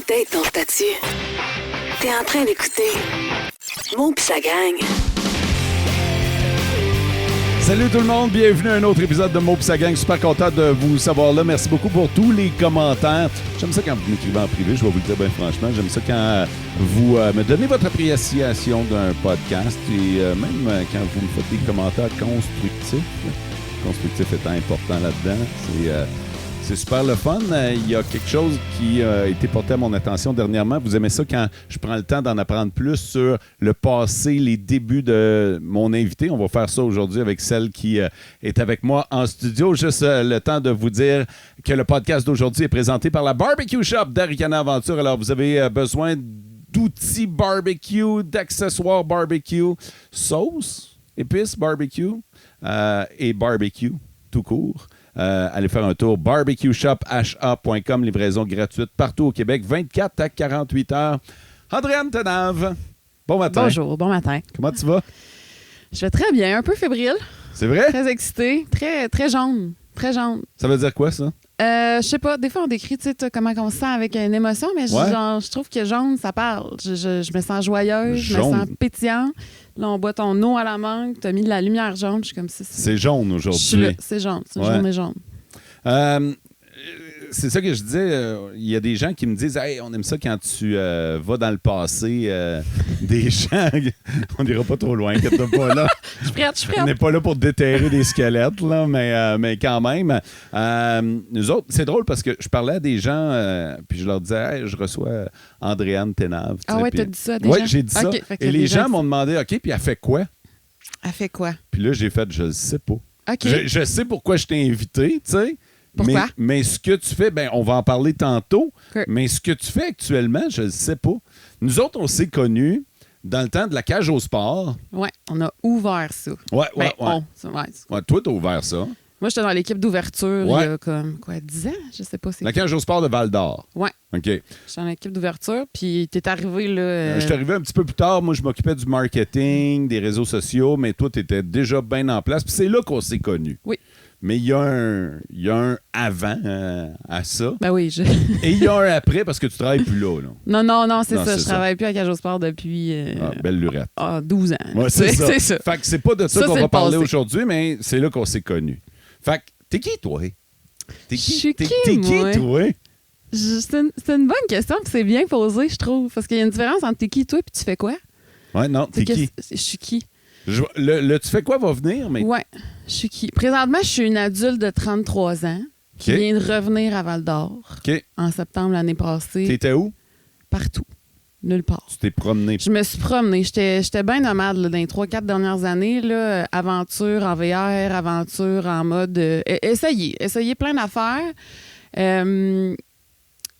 updates ton statut. T'es en train d'écouter Mo pis sa gang. Salut tout le monde, bienvenue à un autre épisode de Mo pis sa gang. Super content de vous savoir là. Merci beaucoup pour tous les commentaires. J'aime ça quand vous m'écrivez en privé, je vais vous le dire bien franchement. J'aime ça quand vous me donnez votre appréciation d'un podcast et même quand vous me faites des commentaires constructifs. Constructif étant important là-dedans. C'est super le fun. Il y a quelque chose qui a été porté à mon attention dernièrement. Vous aimez ça quand je prends le temps d'en apprendre plus sur le passé, les débuts de mon invité. On va faire ça aujourd'hui avec celle qui est avec moi en studio. Juste le temps de vous dire que le podcast d'aujourd'hui est présenté par la Barbecue Shop d'Aricana Aventure. Alors, vous avez besoin d'outils barbecue, d'accessoires barbecue, sauce, épices barbecue et barbecue tout court. Allez faire un tour. barbecueshopha.com, livraison gratuite partout au Québec, 24 à 48 heures. Andréane Tenave, bon matin. Bonjour, bon matin. Comment tu vas? Je vais très bien, un peu fébrile. C'est vrai? Très excitée, très jaune. Très jaune. Ça veut dire quoi, ça? Je sais pas, des fois on décrit comment on se sent avec une émotion, mais Ouais. je trouve que jaune, ça parle. Je me sens joyeuse, je me Jaune. sens pétillant. Là, on boit ton eau à la mangue, t'as mis de la lumière jaune, je suis comme ça. C'est jaune Je suis là, aujourd'hui. c'est jaune, c'est une Ouais. journée jaune. C'est ça que je disais. Il y a des gens qui me disent « Hey, on aime ça quand tu vas dans le passé. Des gens... » On n'ira pas trop loin, inquiète-toi pas là. Je suis prête. On n'est pas là pour déterrer des squelettes, là, mais quand même. Nous autres, c'est drôle parce que je parlais à des gens, puis je leur disais hey, je reçois Andréane Tenave. Ah ouais, puis... t'as dit ça à des gens? Oui, j'ai dit ça. Ok, fait que Et les des gens m'ont demandé OK, puis elle fait quoi? Elle fait quoi? Puis là, j'ai fait je ne sais pas. OK. Je sais pourquoi je t'ai invité, tu sais. Pourquoi? Mais ce que tu fais, ben on va en parler tantôt. OK. Mais ce que tu fais actuellement, je ne sais pas. Nous autres, on s'est connus dans le temps de la cage au sport. Ouais, on a ouvert ça. Ouais. Ouais. Ouais, toi, tu as ouvert ça. Moi, j'étais dans l'équipe d'ouverture Ouais. il y a comme, 10 ans? Je sais pas. La cage au sport de Val-d'Or. Ouais. OK. J'étais dans l'équipe d'ouverture, puis t'es arrivé là... Je suis arrivé un petit peu plus tard. Moi, je m'occupais du marketing, des réseaux sociaux, mais toi, tu étais déjà bien en place. Puis c'est là qu'on s'est connus. Oui. Mais il y a un avant à ça. Ben oui, Et il y a un après parce que tu travailles plus là. Non, c'est Non, ça. c'est Je ça. travaille plus à Cage au Sport depuis... Belle lurette. 12 ans. Ouais, c'est ça. C'est ça. Fait que c'est pas de ça Ça, qu'on c'est va le parler passé. aujourd'hui, mais c'est là qu'on s'est connus. Fait que, t'es qui, toi? T'es Je suis T'es qui, moi? toi? C'est une bonne question, puis c'est bien posé, je trouve. Parce qu'il y a une différence entre t'es qui, toi, puis tu fais quoi. Ouais, non, t'es qui? Je suis qui? Le tu fais quoi va venir, mais... Ouais, je suis qui? Présentement, je suis une adulte de 33 ans qui OK. vient de revenir à Val-d'Or OK. en septembre l'année passée. T'étais où? Partout. Nulle part. Tu t'es promené. Je me suis promenée. J'étais bien nomade là, dans les 3-4 dernières années. Là, aventure en VR, aventure en mode... essayer plein d'affaires.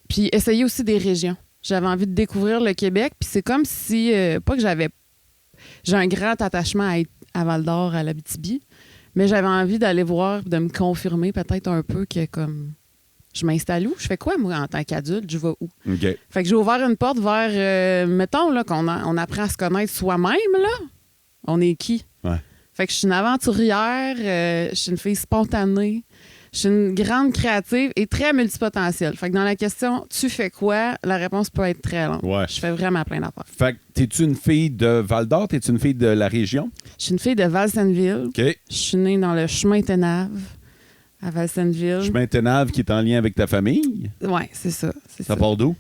Puis essayer aussi des régions. J'avais envie de découvrir le Québec. Puis c'est comme si... pas que j'avais... J'ai un grand attachement à être à Val-d'Or, à l'Abitibi. Mais j'avais envie d'aller voir, de me confirmer peut-être un peu que comme... Je m'installe où? Je fais quoi, moi, en tant qu'adulte? Je vais où? OK. Fait que j'ai ouvert une porte vers, mettons, là, on apprend à se connaître soi-même, là. On est qui? Ouais. Fait que je suis une aventurière, je suis une fille spontanée, je suis une grande créative et très multipotentielle. Fait que dans la question « tu fais quoi? », la réponse peut être très longue. Ouais. Je fais vraiment plein d'affaires. Fait que, t'es-tu une fille de Val-d'Or? T'es-tu une fille de la région? Je suis une fille de Val-Sainte-Ville. OK. Je suis née dans le chemin Tenave, à Val-Sainte-Ville. Chemin Tenave qui est en lien avec ta famille. Ouais, c'est ça. Ça part d'où?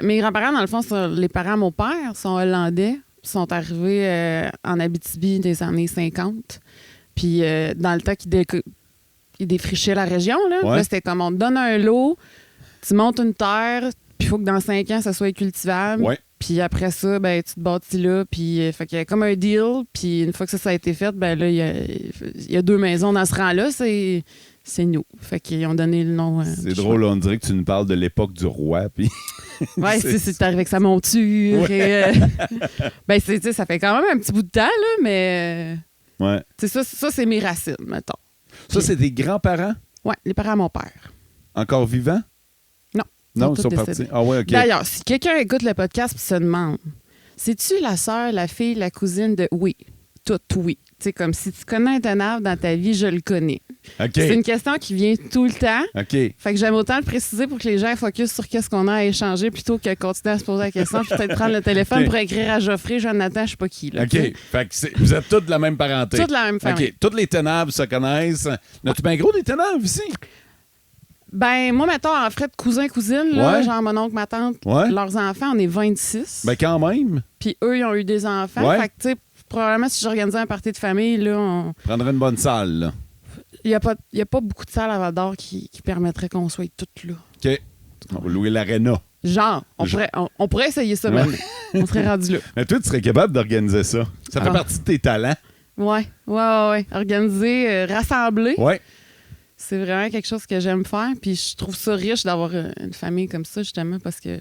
Mes grands-parents, dans le fond, les parents de mon père sont hollandais. Ils sont arrivés en Abitibi des années 50. Puis dans le temps qu'ils défrichaient la région, Ouais. là, c'était comme on te donne un lot, tu montes une terre, puis il faut que dans 5 ans, ça soit cultivable. Ouais. Puis après ça, ben, tu te bâtis là, puis fait qu'il y a comme un deal. Puis une fois que ça a été fait, ben là, il y a 2 maisons dans ce rang-là, c'est nous. Fait qu'ils ont donné le nom. C'est du drôle, on dirait que tu nous parles de l'époque du roi, puis... Ouais, c'est arrivé avec sa monture. Ouais. Et, ben, ça fait quand même un petit bout de temps, là, mais Ouais. ça, c'est mes racines, mettons. Ça, c'est des grands-parents Ouais, les parents de mon père. encore vivants? Non. Non, ils tous sont décédés. partis. Ah ouais, OK. D'ailleurs, si quelqu'un écoute le podcast et se demande, c'est-tu la sœur, la fille, la cousine de... Oui, tout, oui. Tu sais, comme si tu connais un tenable dans ta vie, je le connais. OK. C'est une question qui vient tout le temps. OK. Fait que j'aime autant le préciser pour que les gens focus sur qu'est-ce qu'on a à échanger plutôt que continuer à se poser la question, puis peut-être prendre le téléphone OK. pour écrire à Geoffrey, Jonathan, je sais pas qui. Là, OK. tu sais. Fait que vous êtes toutes de la même parenté. Toutes la même famille. OK. Toutes les tenables se connaissent. N'as-tu bien gros des tenables ici? Ben, moi, mettons, en frais de cousins-cousines, là, Ouais. genre mon oncle, ma tante, Ouais. leurs enfants, on est 26. Ben, quand même. Puis eux, ils ont eu des enfants. Ouais. Fait que, tu sais, probablement, si j'organisais un party de famille, là, Prendrait une bonne salle, là. il n'y a pas beaucoup de salles à Val-d'Or qui permettraient qu'on soit toutes là. OK. On va louer l'aréna. Genre, on pourrait essayer ça maintenant. On serait rendu là. Mais toi, tu serais capable d'organiser ça. Ça fait Ah. partie de tes talents. Ouais. Organiser, rassembler. Ouais. C'est vraiment quelque chose que j'aime faire. Puis je trouve ça riche d'avoir une famille comme ça, justement, parce que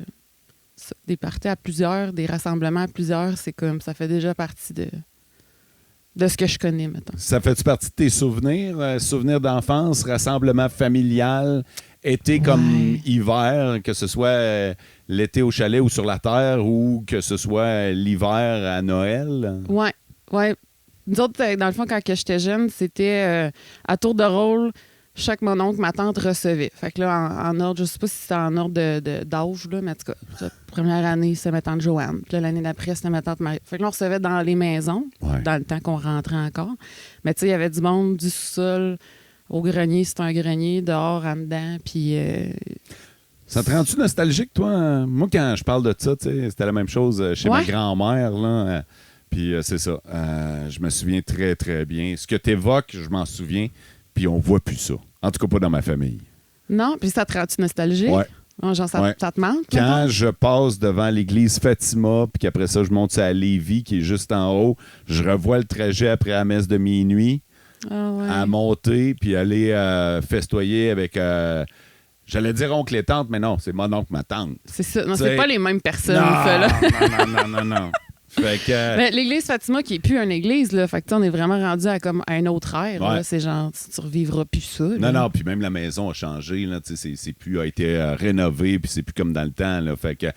des parties à plusieurs, des rassemblements à plusieurs, c'est comme ça fait déjà partie de ce que je connais, mettons. Ça fait-tu partie de tes souvenirs? Souvenirs d'enfance, rassemblement familial, été comme hiver, que ce soit l'été au chalet ou sur la terre, ou que ce soit l'hiver à Noël? Ouais. Nous autres, dans le fond, quand que j'étais jeune, c'était à tour de rôle, chaque mon oncle, ma tante recevait. Fait que là, en ordre, je sais pas si c'était en ordre d'âge, là, mais en tout cas, la première année, c'était ma tante Joanne. Puis là, l'année d'après, c'était ma tante Marie. Fait que là, on recevait dans les maisons, Ouais. dans le temps qu'on rentrait encore. Mais tu sais, il y avait du monde, du sous-sol, au grenier, c'était un grenier, dehors, en dedans, puis... Ça te rend-tu nostalgique, toi? Moi, quand je parle de ça, tu sais, c'était la même chose chez ma Ouais. grand-mère, là. Puis c'est ça. Je me souviens très, très bien. Ce que tu évoques, je m'en souviens, puis on voit plus ça. En tout cas, pas dans ma famille. Non, puis ça te rend-tu nostalgique? Ouais. Genre, ça Ouais. te manque? Quand mettons? je passe devant l'église Fatima, puis qu'après ça, je monte à Lévis, qui est juste en haut, je revois le trajet après la messe de minuit, Ah ouais. à monter, puis aller festoyer avec... j'allais dire oncle et tante, mais non, c'est mon oncle, ma tante. C'est ça. Non, T'sais- c'est pas les mêmes personnes, Non, ça, là. non. Fait que... Mais l'église Fatima, qui est plus une église, là, fait que on est vraiment rendu à comme un autre ère. Ouais. là. C'est genre, tu revivras plus ça. là. Non, puis même la maison a changé, là, tu sais, c'est plus, a été rénové, puis c'est plus comme dans le temps, là. Fait que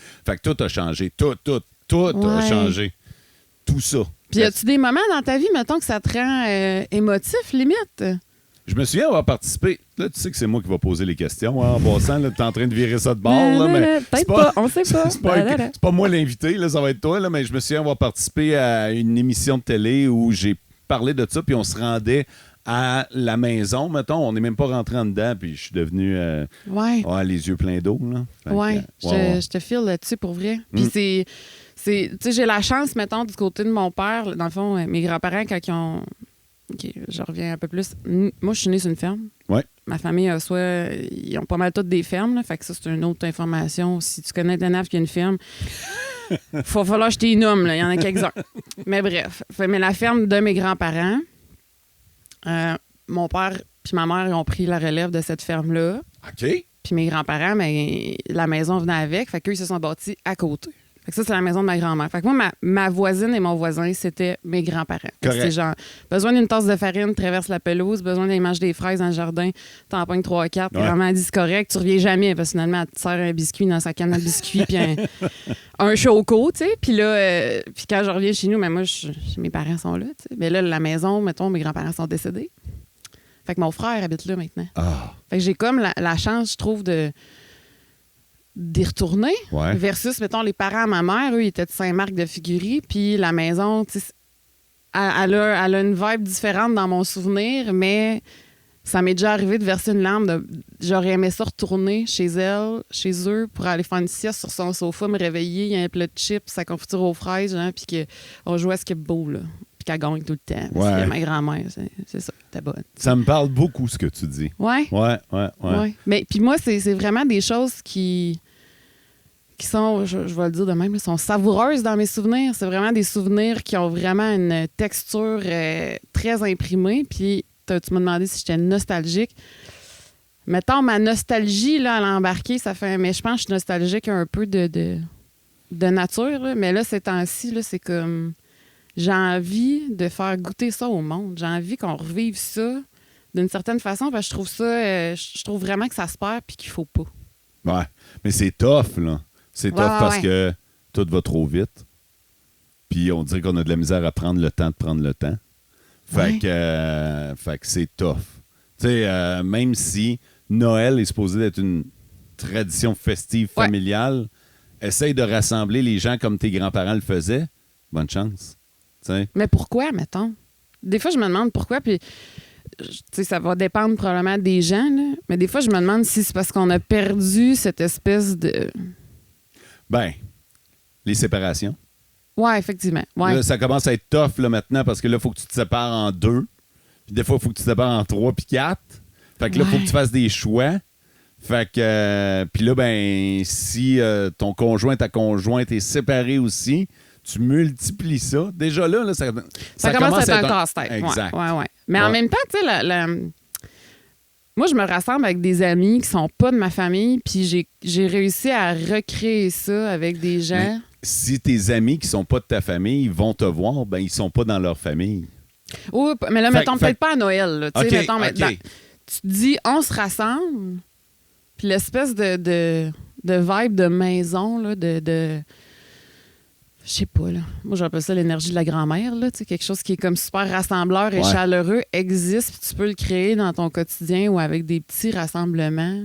tout a changé, tout a Ouais. changé. Tout ça. Puis y a-tu des moments dans ta vie, mettons, que ça te rend émotif, limite? Je me souviens avoir participé. Là, tu sais que c'est moi qui va poser les questions. Hein, en passant, là, t'es en train de virer ça de bord. Là, mais c'est Peut-être pas, on sait pas. c'est pas moi l'invité, là, ça va être toi. Là, mais je me souviens avoir participé à une émission de télé où j'ai parlé de ça, puis on se rendait à la maison, mettons. On n'est même pas rentré en dedans, puis je suis devenu Ouais. les yeux pleins d'eau. Là. Fait que, Ouais, ouais. je te file là-dessus pour vrai. Puis tu sais, j'ai la chance, mettons, du côté de mon père, dans le fond, mes grands-parents, quand ils ont. OK, je reviens un peu plus. Moi, je suis née sur une ferme. Ouais. Ma famille a ils ont pas mal toutes des fermes, là, fait que ça, c'est une autre information. Si tu connais Denaf qui a une ferme, faut falloir que je t'y nomme, là. Il y en a quelques-uns. Mais bref. Mais la ferme de mes grands-parents, mon père puis ma mère ils ont pris la relève de cette ferme-là. OK. Puis mes grands-parents, mais la maison venait avec. Fait qu'eux, ils se sont bâtis à côté. Fait que ça, c'est la maison de ma grand-mère. Fait que moi, ma voisine et mon voisin, c'était mes grands-parents. Fait que Correct. c'est genre, besoin d'une tasse de farine, traverse la pelouse, besoin d'aller manger des fraises dans le jardin, t'en pognes 3-4, Ouais. vraiment dit c'est correct, tu reviens jamais, parce que finalement, elle te sert un biscuit dans sa canne à biscuits, puis un choco, tu sais. Puis là, puis quand je reviens chez nous, mais moi, mes parents sont là, tu sais. Mais là, la maison, mettons, mes grands-parents sont décédés. Fait que mon frère habite là maintenant. Ah, Fait que j'ai comme la chance, je trouve, d'y retourner. ouais. Versus, mettons, les parents à ma mère, eux, ils étaient de Saint-Marc de Figuerie, puis la maison, tu sais, elle a une vibe différente dans mon souvenir, mais ça m'est déjà arrivé de verser une larme. J'aurais aimé ça retourner chez elle, chez eux, pour aller faire une sieste sur son sofa, me réveiller, il y a un plat de chips, sa confiture aux fraises, genre, puis qu'on jouait à ce qui est beau, là. Puis qu'elle gagne tout le temps. Parce Ouais. que ma grand-mère, c'est ça, t'es bonne. Ça me parle beaucoup, ce que tu dis. Ouais. Ouais. Mais puis moi, c'est vraiment des choses qui sont, je vais le dire de même, sont savoureuses dans mes souvenirs. C'est vraiment des souvenirs qui ont vraiment une texture très imprimée. Puis tu m'as demandé si j'étais nostalgique. Mettons, ma nostalgie, là, à l'embarquer, ça fait... Mais je pense que je suis nostalgique un peu de nature. Là. Mais là, ces temps-ci, là, c'est comme... J'ai envie de faire goûter ça au monde. J'ai envie qu'on revive ça d'une certaine façon, parce que je trouve ça... je trouve vraiment que ça se perd puis qu'il faut pas. Ouais. Mais c'est tough, là. C'est tough Ouais, parce ouais. que tout va trop vite. Puis on dirait qu'on a de la misère à prendre le temps de prendre le temps. Fait que c'est tough. Tu sais, même si Noël est supposé être une tradition festive familiale, essaye de rassembler les gens comme tes grands-parents le faisaient. Bonne chance. T'sais. Mais pourquoi, mettons? Des fois, je me demande pourquoi, puis ça va dépendre probablement des gens, là, mais des fois, je me demande si c'est parce qu'on a perdu cette espèce de... Ben, les séparations. Ouais, effectivement. Ouais. Là, ça commence à être tough là, maintenant parce que là, il faut que tu te sépares en 2. Puis des fois, il faut que tu te sépares en 3 puis 4. Fait que là, il faut que tu fasses des choix. Fait que, puis là, ben, si ton conjoint, ta conjointe est séparé aussi, tu multiplies ça. Déjà là, ça commence à être un casse-tête. Exact. Ouais. Mais en même temps, tu sais, moi, je me rassemble avec des amis qui sont pas de ma famille, puis j'ai réussi à recréer ça avec des gens. Mais si tes amis qui sont pas de ta famille vont te voir, ben ils sont pas dans leur famille. Oui, mais là, mettons peut-être pas à Noël. Là, OK, mettons, OK. Tu te dis, on se rassemble, puis l'espèce de vibe de maison, là, de je sais pas, là. Moi, j'appelle ça l'énergie de la grand-mère, là. Quelque chose qui est comme super rassembleur et chaleureux existe, puis tu peux le créer dans ton quotidien ou avec des petits rassemblements.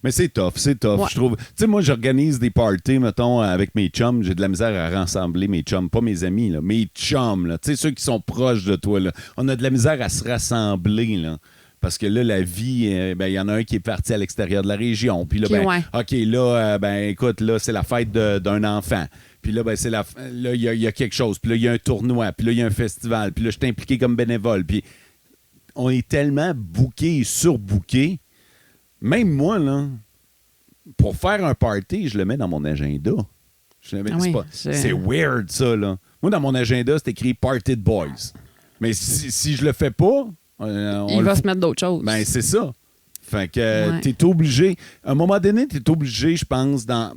Mais c'est tough, je trouve. Tu sais, moi, j'organise des parties, mettons, avec mes chums. J'ai de la misère à rassembler mes chums, pas mes amis, là, mes chums, là. Tu sais, ceux qui sont proches de toi, là. On a de la misère à se rassembler, là. Parce que là, la vie, il y en a un qui est parti à l'extérieur de la région. Puis là, écoute, là, c'est la fête d'un enfant. Puis là, ben, là, il y a quelque chose. Puis là, il y a un tournoi. Puis là, il y a un festival. Puis là, je suis impliqué comme bénévole. Puis on est tellement bookés et surbookés. Même moi, là, pour faire un party, je le mets dans mon agenda. C'est weird, ça, là. Moi, dans mon agenda, c'est écrit « Party de Boys ». Mais si je le fais pas... il va se mettre d'autres choses. Ben, c'est ça. Fait que t'es obligé, à un moment donné, t'es obligé, je pense, dans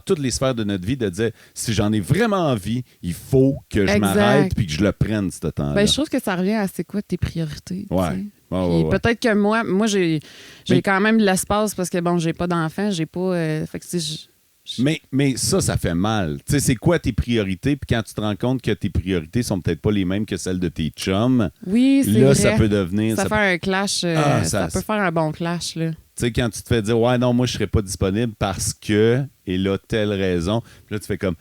toutes les sphères de notre vie, de dire, si j'en ai vraiment envie, il faut que je m'arrête puis que je le prenne, ce temps-là. Ben, je trouve que ça revient à c'est quoi tes priorités. Ouais. Peut-être que moi j'ai quand même de l'espace parce que, bon, j'ai pas d'enfant, j'ai pas... fait que, Mais ça fait mal. Tu sais, c'est quoi tes priorités? Puis quand tu te rends compte que tes priorités sont peut-être pas les mêmes que celles de tes chums, oui, c'est là, vrai. Ça peut devenir... Ça fait un clash. Ça peut faire un bon clash, là. Tu sais, quand tu te fais dire « Ouais, non, moi, je serais pas disponible parce que... » Et là, telle raison. Puis là, tu fais comme...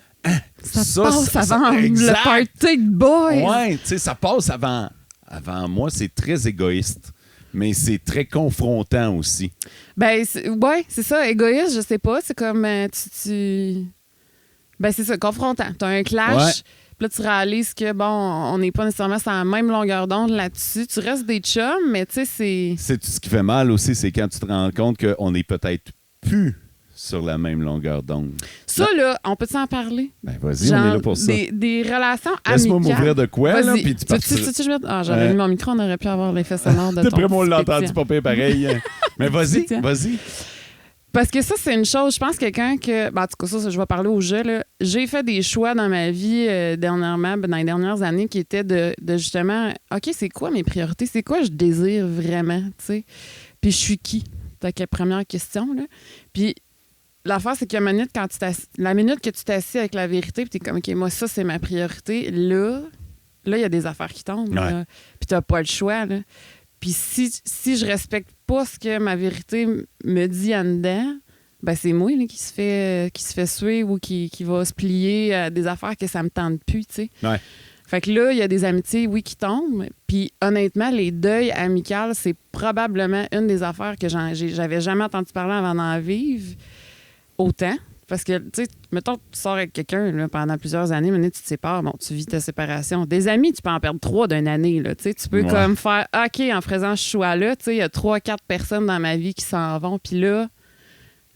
Ça passe avant le party de boys. Ouais, tu sais, ça passe avant moi. C'est très égoïste. Mais c'est très confrontant aussi. Ben, c'est ça. Égoïste, je sais pas. C'est comme Ben, c'est ça, confrontant. T'as un clash, puis là, tu réalises que, bon, on n'est pas nécessairement sur la même longueur d'onde là-dessus. Tu restes des chums, mais tu sais, c'est... C'est tout ce qui fait mal aussi, c'est quand tu te rends compte qu'on n'est peut-être plus sur la même longueur d'onde. Ça, là, on peut s'en parler? Ben, vas-y, on est là pour ça. Des relations amicales. Laisse-moi m'ouvrir de quoi, là, puis tu j'avais mis mon micro, on aurait pu avoir l'effet sonore de ton D'après moi, on l'a entendu pas pire pareil. Mais vas-y. Parce que ça, c'est une chose, je pense, quelqu'un que... Ben, en tout cas, ça, je vais parler au jeu, là. J'ai fait des choix dans ma vie dernièrement, dans les dernières années, qui étaient de justement, OK, c'est quoi mes priorités? C'est quoi je désire vraiment, tu sais? Puis je suis qui? C'est la première question, là. Puis l'affaire, c'est que la minute que tu t'assis avec la vérité, puis t'es comme, OK, moi, ça, c'est ma priorité, là, il y a des affaires qui tombent. Là. Puis t'as pas le choix, là. Puis si je respecte pas ce que ma vérité me dit en dedans, ben c'est moi là, qui se fait suer ou qui va se plier à des affaires que ça me tente plus, tu sais. Ouais. Fait que là, il y a des amitiés, oui, qui tombent. Puis honnêtement, les deuils amicaux, c'est probablement une des affaires que j'avais jamais entendu parler avant d'en vivre autant. Parce que, tu sais, mettons, tu sors avec quelqu'un là, pendant plusieurs années, maintenant tu te sépares, bon, tu vis ta séparation. Des amis, tu peux en perdre 3 d'une année, là, tu sais. Tu peux comme faire, OK, en faisant ce choix-là, tu sais, il y a 3-4 personnes dans ma vie qui s'en vont, puis là,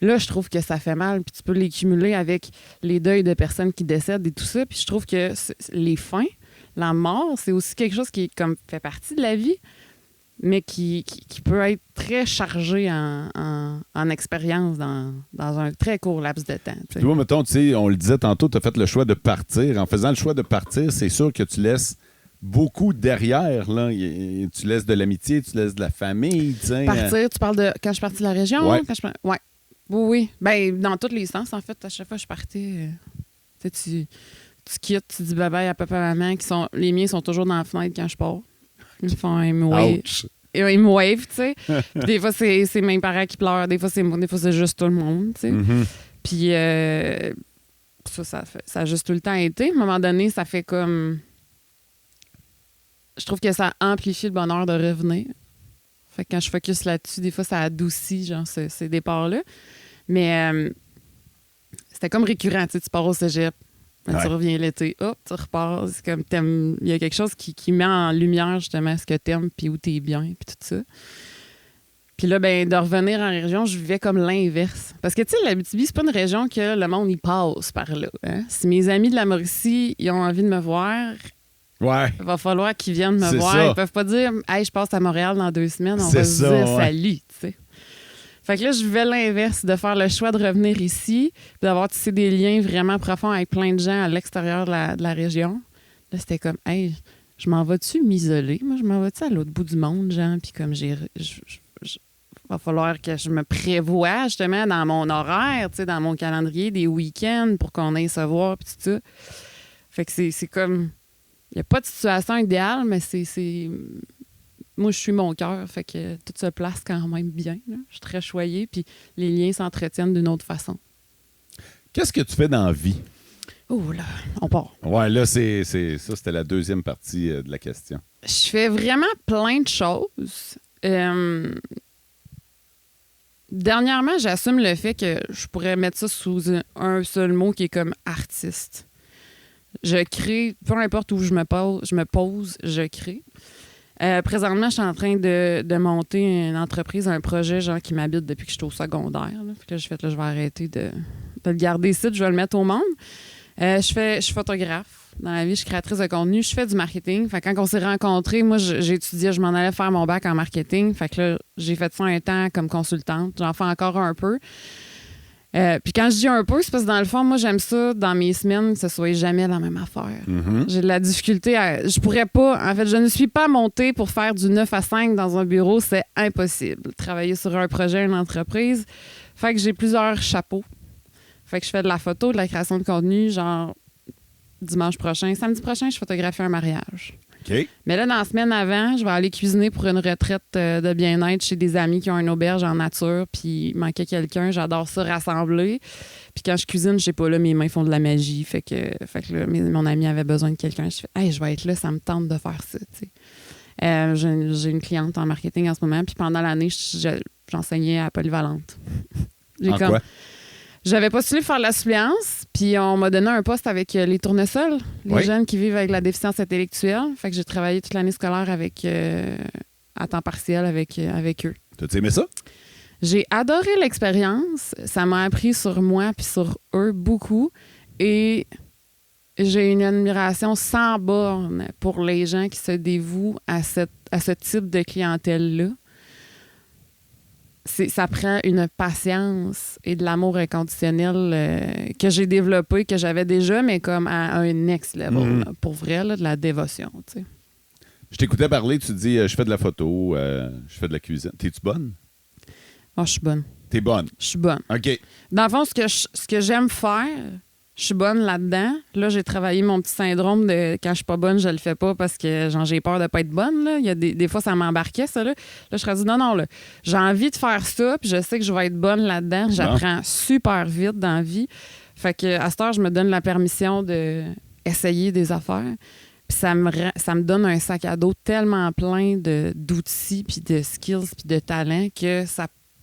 je trouve que ça fait mal, puis tu peux les cumuler avec les deuils de personnes qui décèdent et tout ça, puis je trouve que les fins, la mort, c'est aussi quelque chose qui comme fait partie de la vie, mais qui peut être très chargé en expérience dans un très court laps de temps. Tu vois, mettons, tu sais, on le disait tantôt, tu as fait le choix de partir. En faisant le choix de partir, c'est sûr que tu laisses beaucoup derrière. Là. Tu laisses de l'amitié, tu laisses de la famille. Partir, tu parles de quand je suis partie de la région? Ouais. Oui. Ben, dans tous les sens, en fait, à chaque fois que je partais, tu Tu quittes, tu dis bye-bye à papa et maman, les miens sont toujours dans la fenêtre quand je pars. Ils font un wave. Ouch. Ils me wave, tu sais. Des fois, c'est mes parents qui pleurent. Des fois, c'est moi. Des fois, c'est juste tout le monde, tu sais. Mhm. Puis ça a juste tout le temps été. À un moment donné, ça fait comme... Je trouve que ça amplifie le bonheur de revenir. Fait que quand je focus là-dessus, des fois, ça adoucit, genre, ces départs-là. Mais c'était comme récurrent, tu sais, tu pars au cégep. Tu reviens l'été, hop, tu repars. C'est comme t'aimes. Il y a quelque chose qui met en lumière justement ce que t'aimes, puis où t'es bien, puis tout ça. Puis là, ben, de revenir en région, je vivais comme l'inverse. Parce que, tu sais, l'Abitibi, c'est pas une région que le monde y passe par là. Hein? Si mes amis de la Mauricie, ils ont envie de me voir, Ouais. il va falloir qu'ils viennent me C'est voir. ça. Ils peuvent pas dire « Hey, je passe à Montréal dans 2 semaines. » On C'est va se ça, dire ouais. « Salut », tu sais. Fait que là, je vivais l'inverse, de faire le choix de revenir ici, puis d'avoir tissé des liens vraiment profonds avec plein de gens à l'extérieur de la région. Là, c'était comme, hey, je m'en vais-tu m'isoler? Moi, je m'en vais-tu à l'autre bout du monde, genre? Puis comme va falloir que je me prévoie justement dans mon horaire, tu sais, dans mon calendrier des week-ends pour qu'on aille se voir, puis tout ça. Fait que c'est comme, il n'y a pas de situation idéale, mais c'est moi, je suis mon cœur, fait que tout se place quand même bien. Là. Je suis très choyée, puis les liens s'entretiennent d'une autre façon. Qu'est-ce que tu fais dans la vie? Oh là, on part. Ouais, là, ça, c'était la deuxième partie de la question. Je fais vraiment plein de choses. Dernièrement, j'assume le fait que je pourrais mettre ça sous un seul mot qui est comme artiste. Je crée, peu importe où je me pose, je crée. Présentement, je suis en train de monter une entreprise, un projet genre qui m'habite depuis que je suis au secondaire. Là. Puis là, je vais arrêter de le garder ici, je vais le mettre au monde. Je suis photographe. Dans la vie, je suis créatrice de contenu. Je fais du marketing. Fait que quand on s'est rencontrés, moi, j'ai étudié, je m'en allais faire mon bac en marketing. Fait que là, j'ai fait ça un temps comme consultante. J'en fais encore un peu. Puis quand je dis un peu, c'est parce que dans le fond, moi, j'aime ça, dans mes semaines, que ce soit jamais la même affaire. Mhm. J'ai de la difficulté je pourrais pas... En fait, je ne suis pas montée pour faire du 9 à 5 dans un bureau. C'est impossible. Travailler sur un projet, une entreprise. Fait que j'ai plusieurs chapeaux. Fait que je fais de la photo, de la création de contenu, genre samedi prochain, je photographie un mariage. OK. Mais là, dans la semaine avant, je vais aller cuisiner pour une retraite de bien-être chez des amis qui ont une auberge en nature, puis il manquait quelqu'un. J'adore ça, rassembler. Puis quand je cuisine, je sais pas, là, mes mains font de la magie. Fait que là, mon ami avait besoin de quelqu'un. Je fais, hey, je vais être là, ça me tente de faire ça, tu sais. J'ai une cliente en marketing en ce moment, puis pendant l'année, j'enseignais à Polyvalente. Quoi? J'avais postulé pour faire de la suppléance, puis on m'a donné un poste avec les tournesols, les jeunes qui vivent avec la déficience intellectuelle. Fait que j'ai travaillé toute l'année scolaire à temps partiel avec eux. T'as-tu aimé ça? J'ai adoré l'expérience. Ça m'a appris sur moi puis sur eux beaucoup. Et j'ai une admiration sans borne pour les gens qui se dévouent à ce type de clientèle-là. Ça prend une patience et de l'amour inconditionnel que j'ai développé, que j'avais déjà, mais comme à un next level. Là, pour vrai, là, de la dévotion. Tu sais. Je t'écoutais parler, tu dis je fais de la photo, je fais de la cuisine. T'es-tu bonne? Oh, je suis bonne. T'es bonne. Je suis bonne. OK. Dans le fond, ce que j'aime faire, je suis bonne là-dedans. Là, j'ai travaillé mon petit syndrome de quand je suis pas bonne, je le fais pas parce que j'ai peur de pas être bonne. Là. Il y a des fois, ça m'embarquait, ça. Là, je serais dit non, là, j'ai envie de faire ça, puis je sais que je vais être bonne là-dedans. J'apprends super vite dans la vie. Fait que à cette heure, je me donne la permission d'essayer des affaires. Puis ça me donne un sac à dos tellement plein d'outils, puis de skills, puis de talents que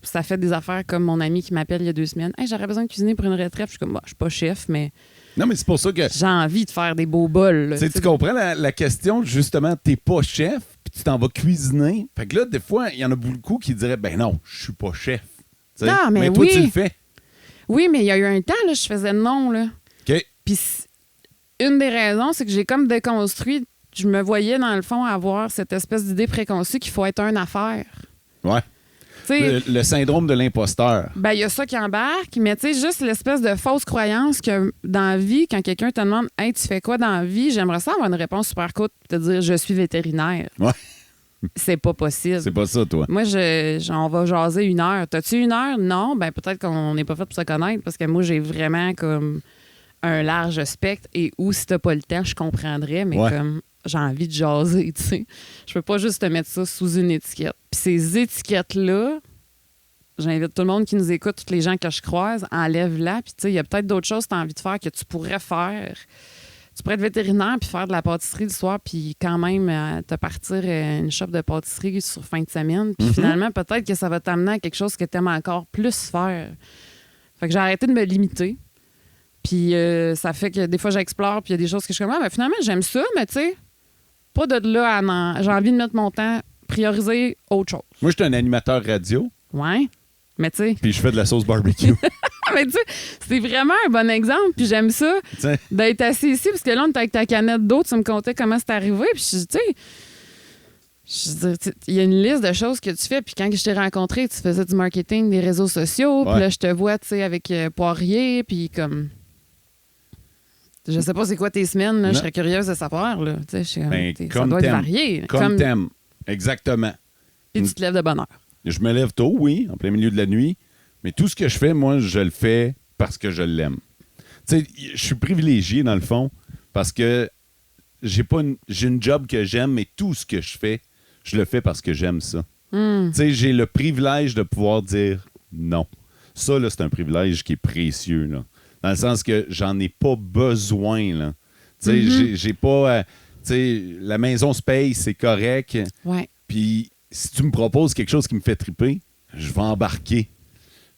ça fait des affaires comme mon ami qui m'appelle il y a 2 semaines. Hey, j'aurais besoin de cuisiner pour une retraite. Je suis comme, je suis pas chef, mais. Non, mais c'est pour ça que. J'ai envie de faire des beaux bols. Tu comprends la question, justement, t'es pas chef, puis tu t'en vas cuisiner. Fait que là, des fois, il y en a beaucoup qui diraient, ben non, je suis pas chef. T'sais. Non, mais toi, oui. tu le fais. Oui, mais il y a eu un temps, là, je faisais non, là. OK. Puis une des raisons, c'est que j'ai comme déconstruit. Je me voyais, dans le fond, avoir cette espèce d'idée préconçue qu'il faut être une affaire. Ouais. Le syndrome de l'imposteur. Ben, il y a ça qui embarque, mais tu sais, juste l'espèce de fausse croyance que dans la vie, quand quelqu'un te demande « Hey, tu fais quoi dans la vie? » J'aimerais ça avoir une réponse super courte te dire « Je suis vétérinaire. » Ouais. C'est pas possible. C'est pas ça, toi. Moi, on va jaser 1 heure. T'as-tu 1 heure? Non. Ben, peut-être qu'on n'est pas fait pour se connaître parce que moi, j'ai vraiment comme un large spectre et où, si t'as pas le temps, je comprendrais, mais Ouais. comme j'ai envie de jaser, tu sais. Je peux pas juste te mettre ça sous une étiquette. Puis ces étiquettes-là, j'invite tout le monde qui nous écoute, tous les gens que je croise, enlève-la. Puis tu sais, il y a peut-être d'autres choses que tu as envie de faire que tu pourrais faire. Tu pourrais être vétérinaire puis faire de la pâtisserie le soir puis quand même te partir une shop de pâtisserie sur fin de semaine. Puis finalement, peut-être que ça va t'amener à quelque chose que tu aimes encore plus faire. Fait que j'ai arrêté de me limiter. Puis ça fait que des fois, j'explore puis il y a des choses que je suis comme, ben, finalement, j'aime ça, mais tu sais, pas de là à non. J'ai envie de mettre mon temps, prioriser autre chose. Moi, je suis un animateur radio, Ouais. Mais tu sais, puis je fais de la sauce barbecue. mais tu sais, c'est vraiment un bon exemple. Puis j'aime ça Tu sais, d'être assis ici, parce que là, on était avec ta canette d'eau, tu me contais comment c'est arrivé. Puis tu sais, il y a une liste de choses que tu fais. Puis quand je t'ai rencontré, tu faisais du marketing, des réseaux sociaux. Puis Ouais. là, je te vois, tu sais, avec Poirier. Puis comme. Je sais pas c'est quoi tes semaines, là, je Non. serais curieuse de savoir. Là. Tu sais, je suis comme, Ben, ça comme doit être t'aimes. varié. comme t'aimes. Exactement. Puis tu te lèves de bonne heure. Je me lève tôt, oui, en plein milieu de la nuit, mais tout ce que je fais, moi, je le fais parce que je l'aime. Tu sais, je suis privilégié, dans le fond, parce que j'ai une job que j'aime, mais tout ce que je fais, je le fais parce que j'aime ça. Tu sais, j'ai le privilège de pouvoir dire non. Ça, là, c'est un privilège qui est précieux, là. Dans le sens que j'en ai pas besoin, là. Tu sais, j'ai pas... tu sais, la maison se paye, c'est correct. Ouais. Puis si tu me proposes quelque chose qui me fait triper, je vais embarquer.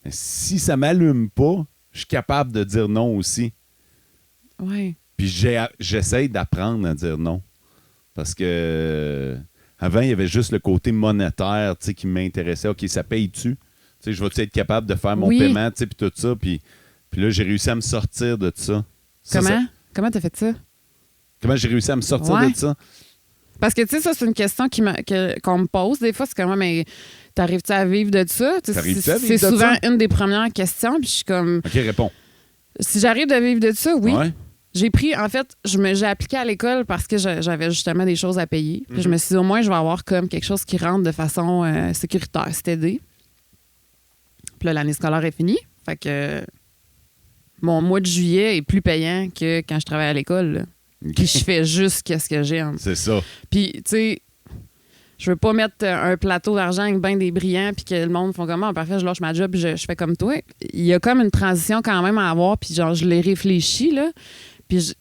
Mais si ça m'allume pas, je suis capable de dire non aussi. Ouais. Puis j'essaie d'apprendre à dire non. Parce que avant, il y avait juste le côté monétaire, tu sais, qui m'intéressait. OK, ça paye-tu? Tu sais, je vais-tu être capable de faire mon Oui. paiement, tu sais, puis tout ça. Puis là, j'ai réussi à me sortir de ça. Comment? Comment t'as fait ça? Comment j'ai réussi à me sortir Ouais. de ça? Parce que, tu sais, ça, c'est une question qu'on me pose des fois. C'est comment, mais t'arrives-tu à vivre de ça? Tu sais, T'arrives-tu à vivre c'est de souvent ça? une des premières questions. Puis je suis comme, OK, réponds. si j'arrive de vivre de ça, oui. Ouais. J'ai pris, en fait, j'ai appliqué à l'école parce que j'avais justement des choses à payer. Puis je me suis dit, au moins, je vais avoir comme quelque chose qui rentre de façon sécuritaire, c'est aidé. Puis là, l'année scolaire est finie. Fait que mon mois de juillet est plus payant que quand je travaille à l'école, là. OK. Puis je fais juste qu'est-ce que j'aime. C'est ça. Puis, tu sais, je veux pas mettre un plateau d'argent avec ben des brillants puis que le monde font comme, parfait, je lâche ma job puis je fais comme toi. Il y a comme une transition quand même à avoir, puis genre, je l'ai réfléchi, là. Puis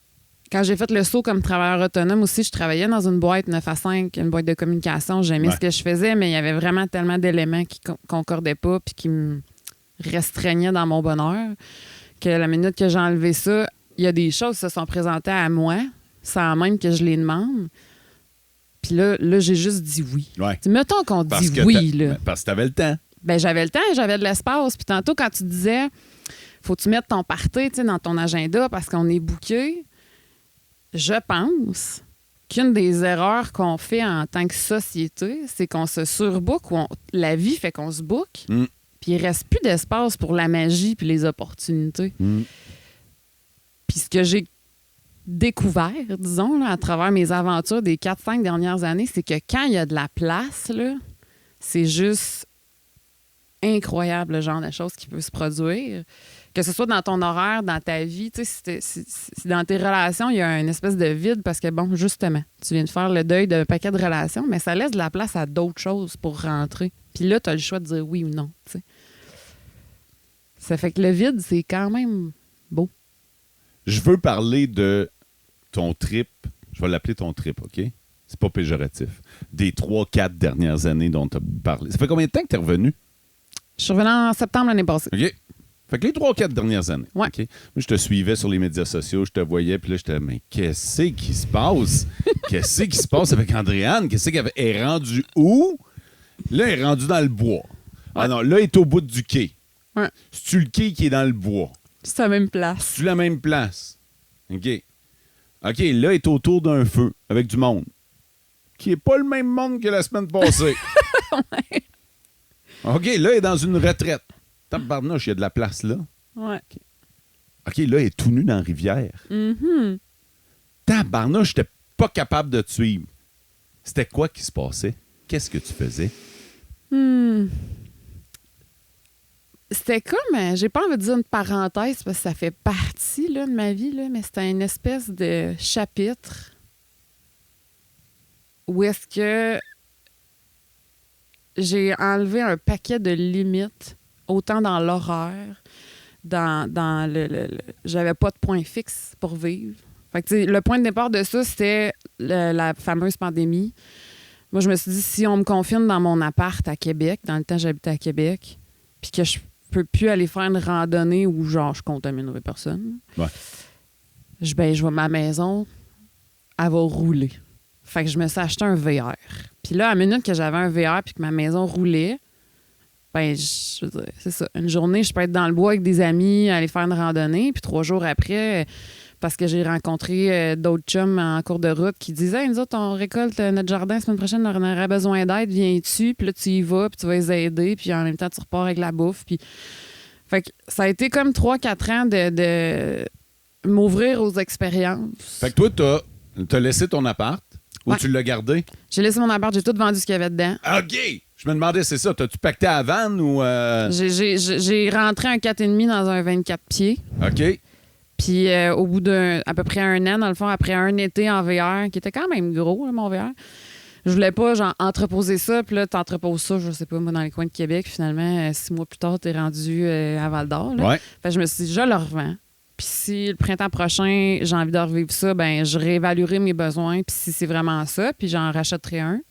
quand j'ai fait le saut comme travailleur autonome aussi, je travaillais dans une boîte 9 à 5, une boîte de communication. J'aimais Ouais. ce que je faisais, mais il y avait vraiment tellement d'éléments qui concordaient pas puis qui me restreignaient dans mon bonheur que la minute que j'ai enlevé ça, il y a des choses qui se sont présentées à moi sans même que je les demande. Puis là j'ai juste dit oui. Ouais. T'sais, mettons qu'on Parce dit que oui, là. Parce que t'avais le temps. Ben, j'avais le temps, j'avais de l'espace. Puis tantôt, quand tu disais, faut que tu mettes ton party, tu sais, dans ton agenda parce qu'on est booké, je pense qu'une des erreurs qu'on fait en tant que société, c'est qu'on se surbook ou la vie fait qu'on se book, Mm. puis il reste plus d'espace pour la magie puis les opportunités. Mm. Puis ce que j'ai découvert, disons, là, à travers mes aventures des 4-5 dernières années, c'est que quand il y a de la place, là, c'est juste incroyable le genre de choses qui peut se produire. Que ce soit dans ton horaire, dans ta vie, tu sais, si dans tes relations, il y a une espèce de vide parce que, bon, justement, tu viens de faire le deuil d'un paquet de relations, mais ça laisse de la place à d'autres choses pour rentrer. Puis là, tu as le choix de dire oui ou non, tu sais. Ça fait que le vide, c'est quand même beau. Je veux parler de ton trip. Je vais l'appeler ton trip, OK? C'est pas péjoratif. Des 3-4 dernières années dont tu as parlé. Ça fait combien de temps que tu es revenu? Je suis revenue en septembre l'année passée. OK? Fait que les 3-4 dernières années. Ouais. OK? Moi, je te suivais sur les médias sociaux, je te voyais, puis là, j'étais, mais qu'est-ce qui se passe? Qu'est-ce qui se passe avec Andréane? Qu'est-ce qu'elle est rendue où? Là, elle est rendue dans le bois. Ah non, là, elle est au bout du quai. Ouais. C'est-tu le quai qui est dans le bois? C'est à la même place. C'est la même place. OK. OK, là, elle est autour d'un feu avec du monde. Qui n'est pas le même monde que la semaine passée. OK, là, elle est dans une retraite. Tabarnouche, il y a de la place là. Ouais. OK, là, elle est tout nue dans la rivière. Mhm. Tabarnouche, j'étais pas capable de te suivre. C'était quoi qui se passait? Qu'est-ce que tu faisais? c'était comme, j'ai pas envie de dire une parenthèse parce que ça fait partie là, de ma vie, là, mais c'était une espèce de chapitre où est-ce que j'ai enlevé un paquet de limites, autant dans l'horaire, dans j'avais pas de point fixe pour vivre. Fait que, tu sais, le point de départ de ça, c'était la fameuse pandémie. Moi, je me suis dit, si on me confine dans mon appart à Québec, dans le temps j'habitais à Québec, puis que je peux plus aller faire une randonnée où, genre, je contaminerai personne, je vais ma maison, elle va rouler. Fait que je me suis acheté un VR. Puis là, à la minute que j'avais un VR puis que ma maison roulait, ben, je veux dire, c'est ça. Une journée, je peux être dans le bois avec des amis, aller faire une randonnée, puis 3 jours après, parce que j'ai rencontré d'autres chums en cours de route qui disaient « Hey, nous autres, on récolte notre jardin la semaine prochaine, on aurait besoin d'aide, viens-tu? » Puis là, tu y vas, puis tu vas les aider, puis en même temps, tu repars avec la bouffe. Puis... Fait que ça a été comme 3-4 ans de m'ouvrir aux expériences. Fait que toi, t'as laissé ton appart ou tu l'as gardé? J'ai laissé mon appart, j'ai tout vendu ce qu'il y avait dedans. OK! Je me demandais, c'est ça, t'as-tu pacté à la vanne ou... J'ai rentré un 4,5 dans un 24 pieds. OK. Puis au bout d'à peu près 1 an, dans le fond, après un été en VR, qui était quand même gros, là, mon VR, je voulais pas, genre, entreposer ça. Puis là, t'entreposes ça, je sais pas, moi, dans les coins de Québec. Finalement, 6 mois plus tard, t'es rendu à Val-d'Or. Là. Ouais. Fait que je me suis dit, je le revends. Puis si le printemps prochain, j'ai envie de revivre ça, ben je réévaluerai mes besoins. Puis si c'est vraiment ça, puis j'en rachèterai un.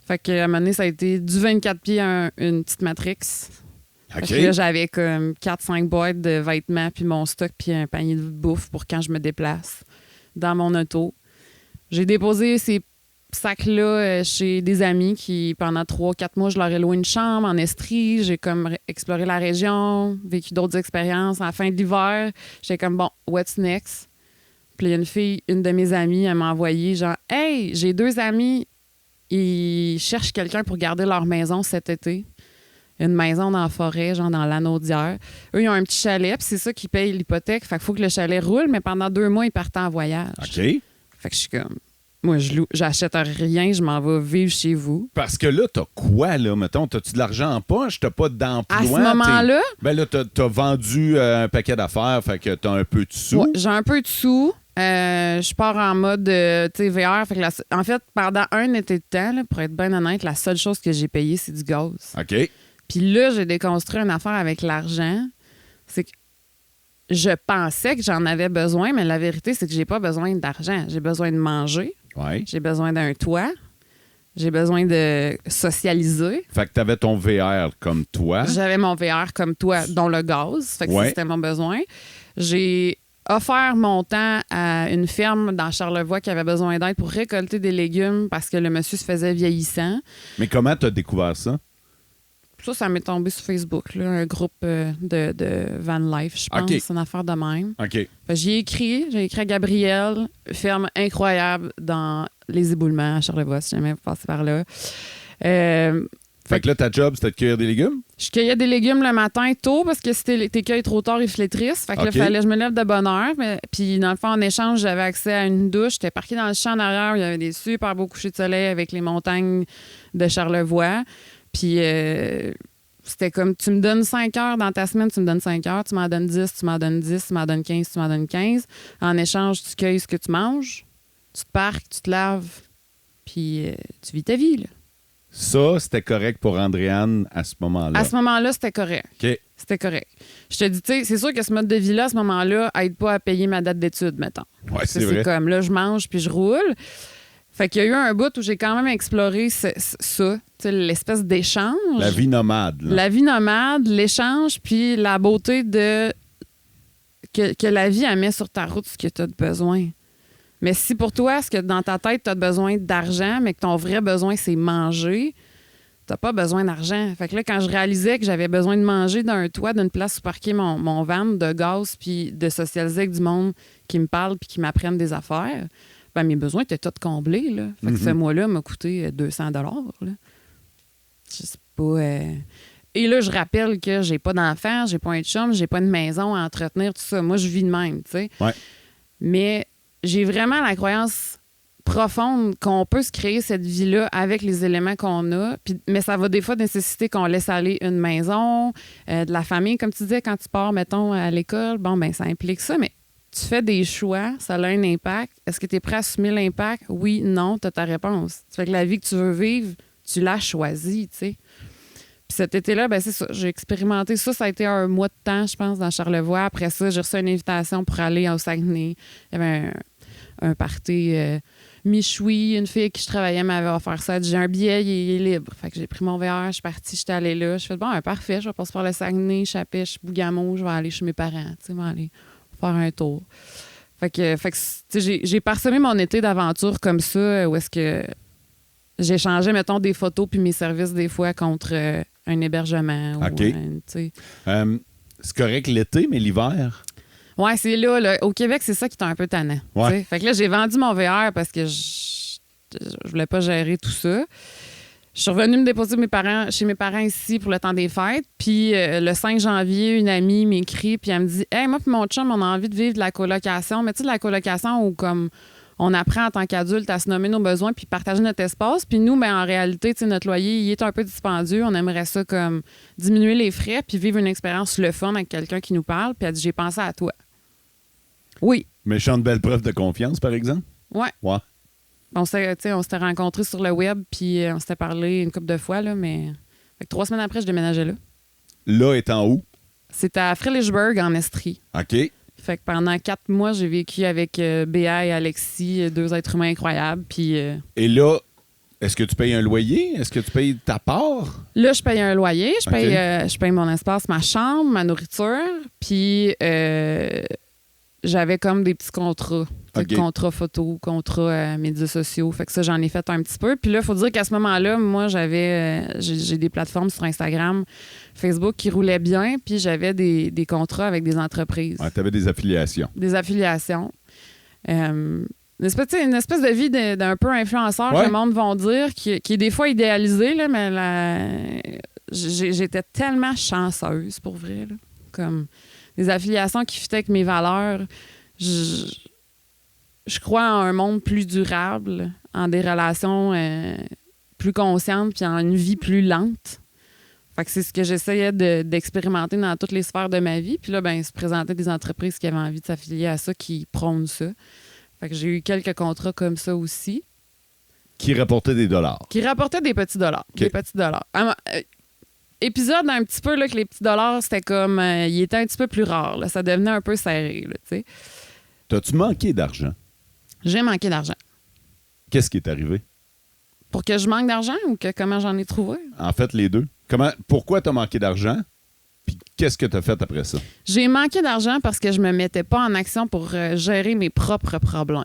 Fait que, à un moment donné, ça a été du 24 pieds à une petite Matrix. OK. Fait que là, j'avais comme 4-5 boîtes de vêtements, puis mon stock, puis un panier de bouffe pour quand je me déplace dans mon auto. J'ai déposé ces sacs-là chez des amis qui, pendant 3-4 mois, je leur ai loué une chambre en Estrie. J'ai comme exploré la région, vécu d'autres expériences. À la fin de l'hiver, j'étais comme, bon, what's next? Puis il y a une fille, une de mes amies, elle m'a envoyé genre, « Hey, j'ai 2 amis, ils cherchent quelqu'un pour garder leur maison cet été. » Une maison dans la forêt, genre dans l'Anaudière. Eux, ils ont un petit chalet, puis c'est ça qui paye l'hypothèque. Fait qu'il faut que le chalet roule, mais pendant 2 mois, ils partent en voyage. OK. Fait que je suis comme, moi, j'achète rien, je m'en vais vivre chez vous. Parce que là, t'as quoi, là? Mettons, t'as-tu de l'argent en poche? T'as pas d'emploi? À ce moment-là... Ben là, t'as vendu un paquet d'affaires, fait que t'as un peu de sous. Ouais, j'ai un peu de sous. Je pars en mode tu sais, VR. Fait que en fait, pendant un été de temps, là, pour être bien honnête, la seule chose que j'ai payée, c'est du gaz. OK. Puis là, j'ai déconstruit une affaire avec l'argent. C'est que je pensais que j'en avais besoin, mais la vérité, c'est que j'ai pas besoin d'argent. J'ai besoin de manger. Ouais. J'ai besoin d'un toit. J'ai besoin de socialiser. Fait que t'avais ton VR comme toi. J'avais mon VR comme toi, dont le gaz. Fait que ça, c'était mon besoin. J'ai offert mon temps à une ferme dans Charlevoix qui avait besoin d'aide pour récolter des légumes parce que le monsieur se faisait vieillissant. Mais comment t'as découvert ça? Ça m'est tombé sur Facebook, là, un groupe de van life, je pense. Okay. C'est une affaire de même. OK. J'ai écrit à Gabriel, ferme incroyable dans les éboulements à Charlevoix, si jamais vous passez par là. Fait que là, ta job, c'était de cueillir des légumes? Je cueillais des légumes le matin tôt parce que si t'es cueilles trop tard, ils flétrissent. Fait que là, fallait que je me lève de bonne heure. Puis dans le fond, en échange, j'avais accès à une douche. J'étais parquée dans le champ en arrière où il y avait des super beaux couchers de soleil avec les montagnes de Charlevoix. Puis c'était comme, tu me donnes 5 heures dans ta semaine, tu me donnes 5 heures, tu m'en donnes 10, tu m'en donnes 10, tu m'en donnes 15, tu m'en donnes 15. En échange, tu cueilles ce que tu manges, tu te parques, tu te laves, puis tu vis ta vie, là. Ça, c'était correct pour Andréane à ce moment-là. À ce moment-là, c'était correct. OK. C'était correct. Je te dis, tu sais, c'est sûr que ce mode de vie-là, à ce moment-là, aide pas à payer ma date d'études, mettons. Ouais, c'est C'est vrai. comme, là, je mange puis je roule. Fait qu'il y a eu un bout où j'ai quand même exploré ça, l'espèce d'échange. La vie nomade. Là. La vie nomade, l'échange, puis la beauté de que la vie, elle met sur ta route ce que tu as besoin. Mais si pour toi, ce que dans ta tête, tu as besoin d'argent, mais que ton vrai besoin, c'est manger, t'as pas besoin d'argent. Fait que là, quand je réalisais que j'avais besoin de manger d'un toit, d'une place où parquer mon van, de gaz, puis de socialiser avec du monde qui me parle puis qui m'apprennent des affaires, ben mes besoins étaient tous comblés, là. Fait que ce mois-là m'a coûté 200 $, là. Je sais pas... Et là, je rappelle que j'ai pas d'enfants, j'ai pas un chum, j'ai pas de maison à entretenir, tout ça. Moi, je vis de même, tu sais. Ouais. Mais j'ai vraiment la croyance profonde qu'on peut se créer cette vie-là avec les éléments qu'on a. Mais ça va des fois nécessiter qu'on laisse aller une maison, de la famille. Comme tu disais, quand tu pars, mettons, à l'école, bon, ben ça implique ça, mais tu fais des choix, ça a un impact. Est-ce que tu es prêt à assumer l'impact? Oui, non, tu as ta réponse. Ça fait que la vie que tu veux vivre, tu l'as choisie, tu sais. Puis cet été-là, ben c'est ça. J'ai expérimenté ça. Ça a été un mois de temps, je pense, dans Charlevoix. Après ça, j'ai reçu une invitation pour aller au Saguenay. Il y avait un party Michoui. Une fille avec qui je travaillais m'avait offert ça. Elle dit, j'ai un billet, il est libre. Fait que j'ai pris mon VR, je suis partie, j'étais allée là. Je fais, bon, parfait, je vais passer par le Saguenay, Chapiche, Bougamau, je vais aller chez mes parents. Tu sais, je vais aller faire un tour. Fait que j'ai parsemé mon été d'aventure comme ça, où est-ce que j'échangeais, mettons, des photos puis mes services des fois contre un hébergement. OK. C'est correct l'été, mais l'hiver? Ouais, c'est là. Au Québec, c'est ça qui est un peu tannant. Ouais. T'sais. Fait que là, j'ai vendu mon VR parce que je voulais pas gérer tout ça. Je suis revenue me déposer chez mes parents ici pour le temps des fêtes. Puis le 5 janvier, une amie m'écrit puis elle me dit « Hey, moi puis mon chum, on a envie de vivre de la colocation. » Mais tu sais, de la colocation où comme on apprend en tant qu'adulte à se nommer nos besoins puis partager notre espace. Puis nous, ben, en réalité, notre loyer, il est un peu dispendieux. On aimerait ça comme diminuer les frais puis vivre une expérience le fun avec quelqu'un qui nous parle. Puis elle dit, j'ai pensé à toi. Oui. Méchante belle preuve de confiance, par exemple? Ouais. Ouais. On s'était rencontrés sur le web puis on s'était parlé une couple de fois, là, mais... Fait que 3 semaines après, je déménageais là. Là étant où? C'était à Frelichburg, en Estrie. OK. Fait que pendant 4 mois, j'ai vécu avec Béa et Alexis, 2 êtres humains incroyables. Puis, et là, est-ce que tu payes un loyer? Est-ce que tu payes ta part? Là, je paye un loyer. Je paye, OK. je paye mon espace, ma chambre, ma nourriture. Puis, j'avais comme des petits contrats. OK. Contrats photos, contrats médias sociaux. Fait que ça, j'en ai fait un petit peu. Puis là, il faut dire qu'à ce moment-là, moi, j'ai des plateformes sur Instagram, Facebook qui roulaient bien. Puis j'avais des contrats avec des entreprises. Tu avais des affiliations. Des affiliations. Une espèce de vie d'un peu influenceur, Ouais. que le monde va dire, qui est des fois idéalisée, là, mais j'étais tellement chanceuse, pour vrai. Là. Comme des affiliations qui fitaient avec mes valeurs. Je crois en un monde plus durable, en des relations plus conscientes, puis en une vie plus lente. Fait que c'est ce que j'essayais d'expérimenter dans toutes les sphères de ma vie. Puis là, ben, se présenter des entreprises qui avaient envie de s'affilier à ça, qui prônent ça. Fait que j'ai eu quelques contrats comme ça aussi. Qui rapportaient des dollars. Qui rapportaient des petits dollars. OK. Des petits dollars. Épisode un petit peu là, que les petits dollars, c'était comme... il était un petit peu plus rare. Là. Ça devenait un peu serré, là, tu sais. T'as-tu manqué d'argent? J'ai manqué d'argent. Qu'est-ce qui est arrivé? Pour que je manque d'argent ou que comment j'en ai trouvé? En fait, les deux. Pourquoi t'as manqué d'argent? Puis qu'est-ce que t'as fait après ça? J'ai manqué d'argent parce que je me mettais pas en action pour gérer mes propres problèmes.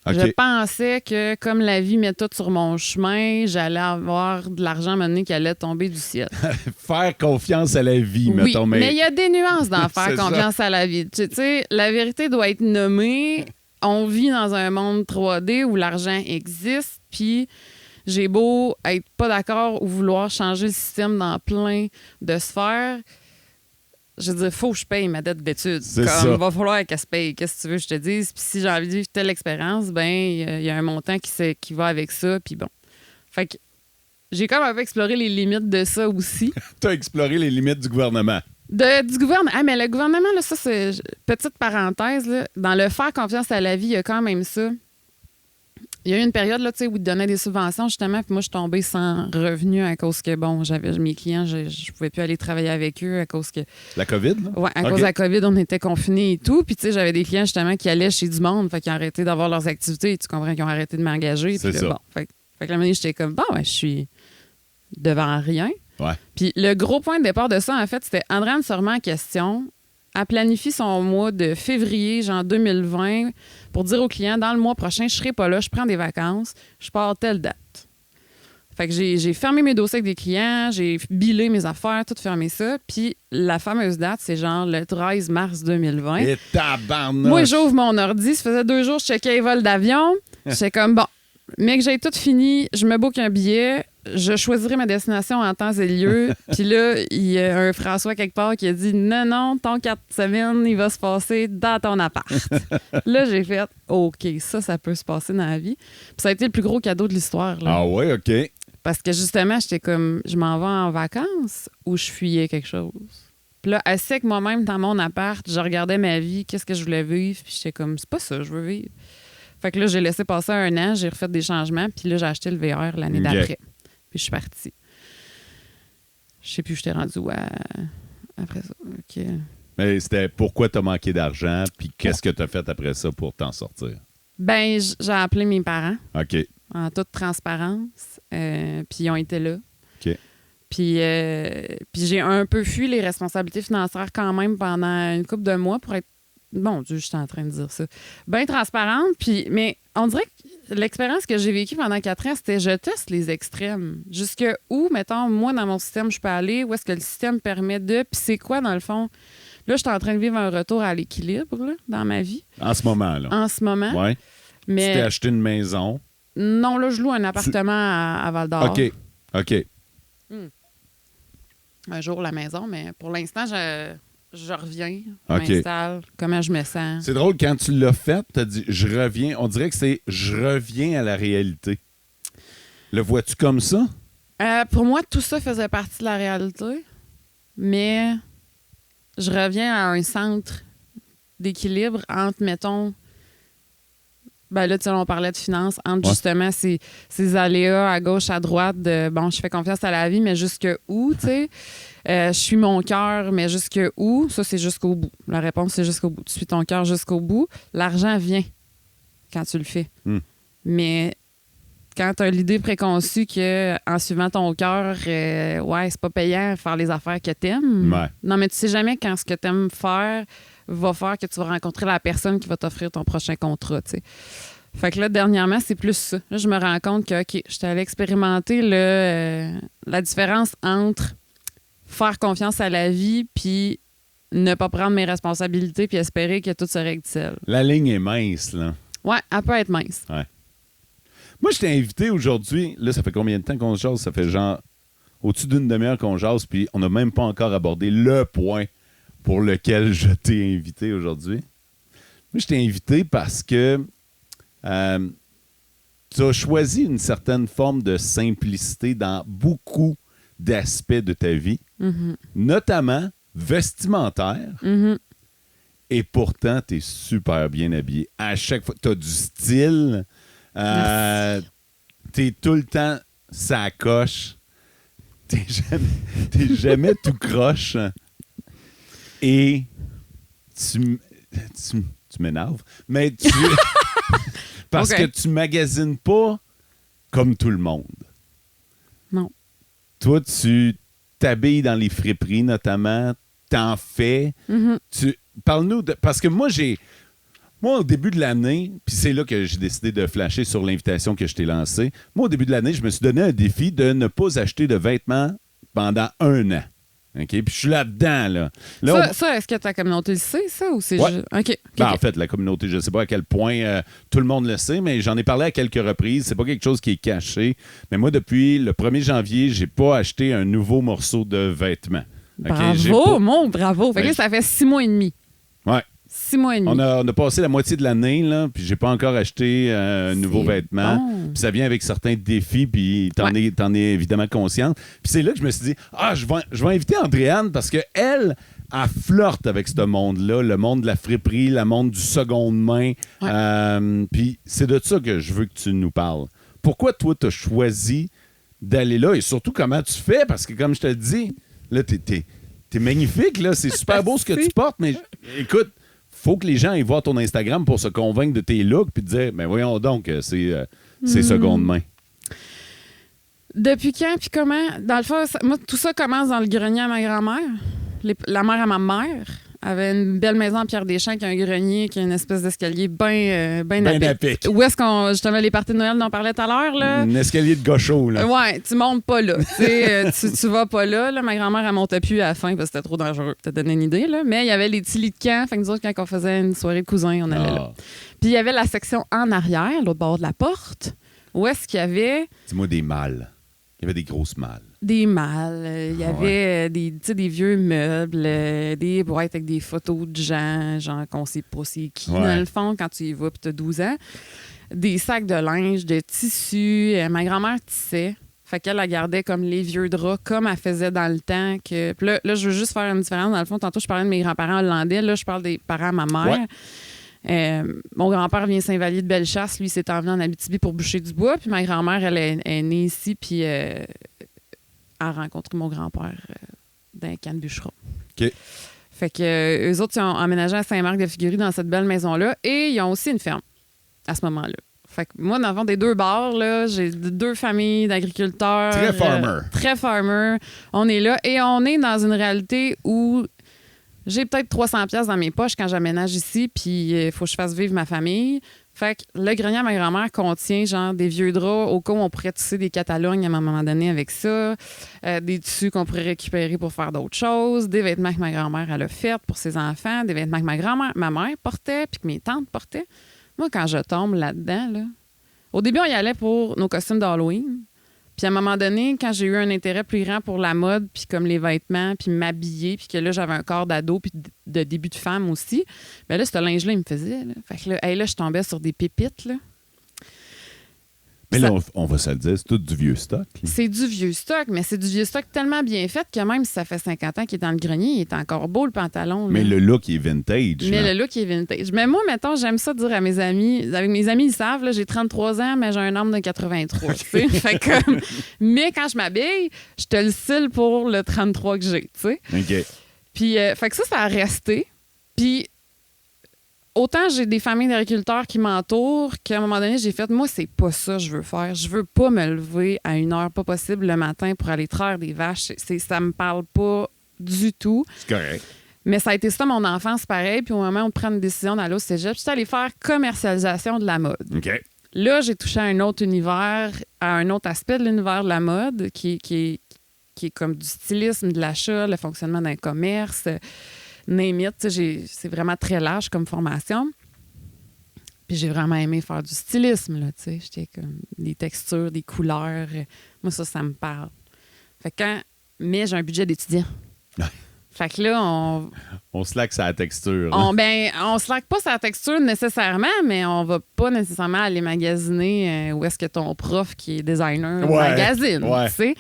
OK. Je pensais que, comme la vie met tout sur mon chemin, j'allais avoir de l'argent à un moment donné qui allait tomber du ciel. Faire confiance à la vie, Oui, mettons. mais il y a des nuances dans faire C'est confiance à la vie. Tu sais, la vérité doit être nommée. On vit dans un monde 3D où l'argent existe, puis j'ai beau être pas d'accord ou vouloir changer le système dans plein de sphères. Je veux dire, faut que je paye ma dette d'études. C'est ça. Va falloir qu'elle se paye. Qu'est-ce que tu veux que je te dise? Puis si j'ai envie de vivre telle expérience, ben il y a un montant qui va avec ça. Puis bon. Fait que j'ai comme un peu exploré les limites de ça aussi. T'as exploré les limites du gouvernement. Du gouvernement. Ah, mais le gouvernement, là, ça, c'est... Petite parenthèse, là, dans le faire confiance à la vie, il y a quand même ça. Il y a eu une période là, où ils te donnaient des subventions, justement, puis moi, je suis tombée sans revenu à cause que, bon, j'avais mes clients, je pouvais plus aller travailler avec eux à cause que... La COVID, là? Ouais, à OK. cause de la COVID, on était confinés et tout. Puis, tu sais, j'avais des clients, justement, qui allaient chez du monde, fait qu'ils ont arrêté d'avoir leurs activités. Tu comprends qu'ils ont arrêté de m'engager. C'est puis ça. là, bon, fait que la moment donné, j'étais comme, bon, ben, je suis devant rien. Ouais. Puis le gros point de départ de ça, en fait, c'était Andréane se remet en question. Elle planifie son mois de février, genre 2020, pour dire aux clients, dans le mois prochain, je serai pas là, je prends des vacances, je pars telle date. Fait que j'ai fermé mes dossiers avec des clients, j'ai billé mes affaires, tout fermé ça. Puis la fameuse date, c'est genre le 13 mars 2020. Et tabarnouche! Moi, j'ouvre mon ordi, ça faisait 2 jours, je checkais les vols d'avion. J'étais comme, bon, mais que j'ai tout fini, je me book un billet, je choisirai ma destination en temps et lieu. Puis là, il y a un François quelque part qui a dit non, ton 4 semaines, il va se passer dans ton appart. Là, j'ai fait OK, ça peut se passer dans la vie. Puis ça a été le plus gros cadeau de l'histoire. Là. Ah ouais, OK. Parce que justement, j'étais comme, je m'en vais en vacances ou je fuyais quelque chose. Puis là, assis avec moi-même dans mon appart, je regardais ma vie, qu'est-ce que je voulais vivre. Puis j'étais comme, c'est pas ça, je veux vivre. Fait que là, j'ai laissé passer 1 an, j'ai refait des changements, puis là, j'ai acheté le VR l'année d'après. Puis je suis partie. Je sais plus où j'étais rendue après ça. OK. Mais c'était pourquoi t'as manqué d'argent, puis qu'est-ce que t'as fait après ça pour t'en sortir? Ben, j'ai appelé mes parents. OK. En toute transparence. Puis ils ont été là. OK. Puis j'ai un peu fui les responsabilités financières quand même pendant une couple de mois pour être... Bon Dieu, je suis en train de dire ça. Bien transparente. Mais on dirait que l'expérience que j'ai vécue pendant 4 ans, c'était je teste les extrêmes. Jusque où, mettons, moi, dans mon système, je peux aller, où est-ce que le système permet de... Puis c'est quoi, dans le fond? Là, je suis en train de vivre un retour à l'équilibre là, dans ma vie. En ce moment, là. En ce moment. Ouais. Mais... Tu t'es acheté une maison. Non, là, je loue un appartement à Val-d'Or. OK. Un jour, la maison, mais pour l'instant, je reviens, je OK. m'installe, comment je me sens. C'est drôle, quand tu l'as fait, t'as dit « je reviens ». On dirait que c'est « je reviens à la réalité ». Le vois-tu comme ça? Pour moi, tout ça faisait partie de la réalité, mais je reviens à un centre d'équilibre entre, mettons... Ben là, tu sais, on parlait de finances, entre justement ces aléas à gauche, à droite de, bon, je fais confiance à la vie, mais jusque où, tu sais? Je suis mon cœur, mais jusque où? Ça, c'est jusqu'au bout. La réponse, c'est jusqu'au bout. Tu suis ton cœur jusqu'au bout. L'argent vient quand tu le fais. Mais quand tu as l'idée préconçue qu'en suivant ton cœur, c'est pas payant faire les affaires que t'aimes. Ouais. Non, mais tu sais jamais quand ce que t'aimes faire va faire que tu vas rencontrer la personne qui va t'offrir ton prochain contrat, tu sais. Fait que là, dernièrement, c'est plus ça. Là, je me rends compte que, OK, j'étais allée expérimenter la différence entre faire confiance à la vie puis ne pas prendre mes responsabilités puis espérer que tout se règle seul. La ligne est mince, là. Ouais, elle peut être mince. Ouais. Moi, je t'ai invité aujourd'hui. Là, ça fait combien de temps qu'on jase? Ça fait genre au-dessus d'une demi-heure qu'on jase, puis on n'a même pas encore abordé le point pour lequel je t'ai invité aujourd'hui. Moi, je t'ai invité parce que tu as choisi une certaine forme de simplicité dans beaucoup d'aspects de ta vie, notamment vestimentaire. Et pourtant, tu es super bien habillé. À chaque fois, tu as du style. T'es tout le temps ça coche. T'es jamais tout croche. Et tu m'énerves, mais parce que tu magasines pas comme tout le monde. Non. Toi, tu t'habilles dans les friperies, notamment. T'en fais. Parle-nous de... Parce que moi, au début de l'année, puis c'est là que j'ai décidé de flasher sur l'invitation que je t'ai lancée. Moi, au début de l'année, je me suis donné un défi de ne pas acheter de vêtements pendant 1 an. OK? Puis je suis là-dedans, là. Ça, est-ce que ta communauté le sait, ça, ou c'est juste... OK. En fait, la communauté, je ne sais pas à quel point tout le monde le sait, mais j'en ai parlé à quelques reprises. C'est pas quelque chose qui est caché. Mais moi, depuis le 1er janvier, j'ai pas acheté un nouveau morceau de vêtements. Okay? Bravo. Fait que là, ça fait 6 mois et demi. Ouais. 6 mois et demi. On a passé la moitié de l'année, là, puis j'ai pas encore acheté un nouveau vêtement. Bon. Puis ça vient avec certains défis, puis t'en es évidemment consciente. Puis c'est là que je me suis dit, je vais inviter Andréane parce qu'elle flirte avec ce monde-là, le monde de la friperie, le monde du seconde main. Ouais. Puis c'est de ça que je veux que tu nous parles. Pourquoi toi, tu as choisi d'aller là et surtout comment tu fais? Parce que comme je te le dis, là, t'es magnifique, là. C'est super beau ce que tu portes, mais écoute, faut que les gens aillent voir ton Instagram pour se convaincre de tes looks puis te dire, mais voyons donc, c'est seconde main. Depuis quand puis comment? Dans le fond, moi, tout ça commence dans le grenier à ma grand-mère. La mère à ma mère avait une belle maison en Pierre-des-Champs qui a un grenier, qui a une espèce d'escalier bien à pic. Où est-ce qu'on... Justement, les parties de Noël dont on parlait tout à l'heure, là? Un escalier de gaucho, là. Ouais, tu montes pas là. tu vas pas là. Ma grand-mère, elle montait plus à la fin parce que c'était trop dangereux. T'as donné une idée, là. Mais il y avait les petits lits de camp. Fait que nous autres, quand on faisait une soirée de cousins, on allait là. Puis il y avait la section en arrière, l'autre bord de la porte, où est-ce qu'il y avait... Dis-moi des mâles. Il y avait des grosses malles. Des malles, il y avait des vieux meubles, des boîtes avec des photos de gens, genre qu'on sait pas c'est qui, dans le fond, quand tu y vas puis tu as 12 ans. Des sacs de linge, de tissu. Ma grand-mère tissait. Fait qu'elle la gardait comme les vieux draps, comme elle faisait dans le temps. Puis là, je veux juste faire une différence. Dans le fond, tantôt, je parlais de mes grands-parents hollandais. Là, je parle des parents à ma mère. Mon grand-père vient Saint-Vallier de Bellechasse. Lui, s'est envenu en Abitibi pour bûcher du bois. Puis ma grand-mère, elle est née ici, puis a rencontré mon grand-père dans un camp de bûcheron. OK. Fait que eux autres, ils ont emménagé à Saint-Marc-de-Figuerie dans cette belle maison-là. Et ils ont aussi une ferme à ce moment-là. Fait que moi, dans le fond, des deux bars, là, j'ai 2 familles d'agriculteurs. Très farmer. Très farmer. On est là. Et on est dans une réalité où j'ai peut-être 300$ dans mes poches quand j'aménage ici, puis il faut que je fasse vivre ma famille. Fait que le grenier à ma grand-mère contient genre des vieux draps au cas où on pourrait tisser des Catalognes à un moment donné avec ça, des tissus qu'on pourrait récupérer pour faire d'autres choses, des vêtements que ma grand-mère elle a fait pour ses enfants, des vêtements que ma mère portait, puis que mes tantes portaient. Moi, quand je tombe là-dedans, là, au début, on y allait pour nos costumes d'Halloween. Puis à un moment donné, quand j'ai eu un intérêt plus grand pour la mode, puis comme les vêtements, puis m'habiller, puis que là, j'avais un corps d'ado, puis de début de femme aussi, bien là, ce linge-là, il me faisait. Là. Fait que là, je tombais sur des pépites, là. Mais là, on va se le dire, c'est tout du vieux stock. Là. C'est du vieux stock, mais c'est du vieux stock tellement bien fait que même si ça fait 50 ans qu'il est dans le grenier, il est encore beau, le pantalon. Là. Mais le look est vintage. Le look est vintage. Mais moi, mettons, j'aime ça dire à mes amis. Avec mes amis, ils savent, là, j'ai 33 ans, mais j'ai un âme de 83. Fait que, mais quand je m'habille, je te le cile pour le 33 que j'ai. Tu sais. OK. Puis, fait que ça a resté. Puis, autant j'ai des familles d'agriculteurs qui m'entourent qu'à un moment donné, j'ai fait, moi, c'est pas ça que je veux faire. Je veux pas me lever à une heure pas possible le matin pour aller traire des vaches. Ça me parle pas du tout. C'est correct. Mais ça a été ça, mon enfance, pareil. Puis au moment où on prend une décision d'aller au cégep, je suis allée faire commercialisation de la mode. OK. Là, j'ai touché à un autre univers, à un autre aspect de l'univers de la mode qui est comme du stylisme, de l'achat, le fonctionnement d'un commerce. Name it, c'est vraiment très large comme formation. Puis j'ai vraiment aimé faire du stylisme, là, tu sais. J'étais comme des textures, des couleurs. Moi, ça me parle. Fait que mais j'ai un budget d'étudiant. Fait que là, on slack sa texture. On slack pas sa texture nécessairement, mais on va pas nécessairement aller magasiner où est-ce que ton prof qui est designer magasine, tu sais.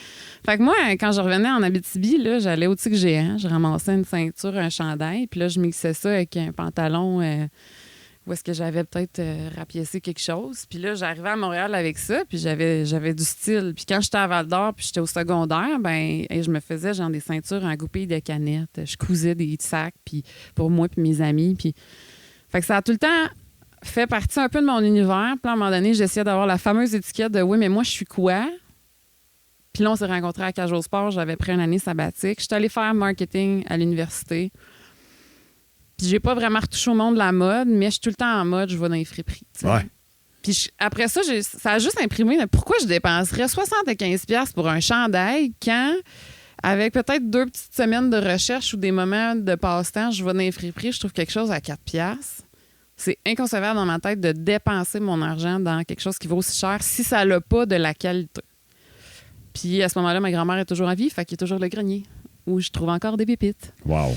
Fait que moi, quand je revenais en Abitibi, là, j'allais au Tic Géant, je ramassais une ceinture, un chandail, puis là, je mixais ça avec un pantalon où est-ce que j'avais peut-être rapiécé quelque chose. Puis là, j'arrivais à Montréal avec ça, puis j'avais du style. Puis quand j'étais à Val-d'Or, puis j'étais au secondaire, je me faisais genre des ceintures en goupilles de canettes. Je cousais des sacs puis pour moi puis mes amis. Puis... Fait que ça a tout le temps fait partie un peu de mon univers. Puis à un moment donné, j'essayais d'avoir la fameuse étiquette de « Oui, mais moi, je suis quoi? » Puis là, on s'est rencontrés à Cage au Sport. J'avais pris une année sabbatique. J'étais allée faire marketing à l'université. Puis j'ai pas vraiment retouché au monde de la mode, mais je suis tout le temps en mode, je vais dans les friperies. T'sais. Ouais. Puis après ça, ça a juste imprimé. Pourquoi je dépenserais 75$ pour un chandail quand, avec peut-être 2 petites semaines de recherche ou des moments de passe-temps, je vais dans les friperies, je trouve quelque chose à 4$. C'est inconcevable dans ma tête de dépenser mon argent dans quelque chose qui vaut aussi cher si ça n'a pas de la qualité. Puis à ce moment-là, ma grand-mère est toujours en vie, fait qu'il y a toujours le grenier où je trouve encore des pépites. Wow.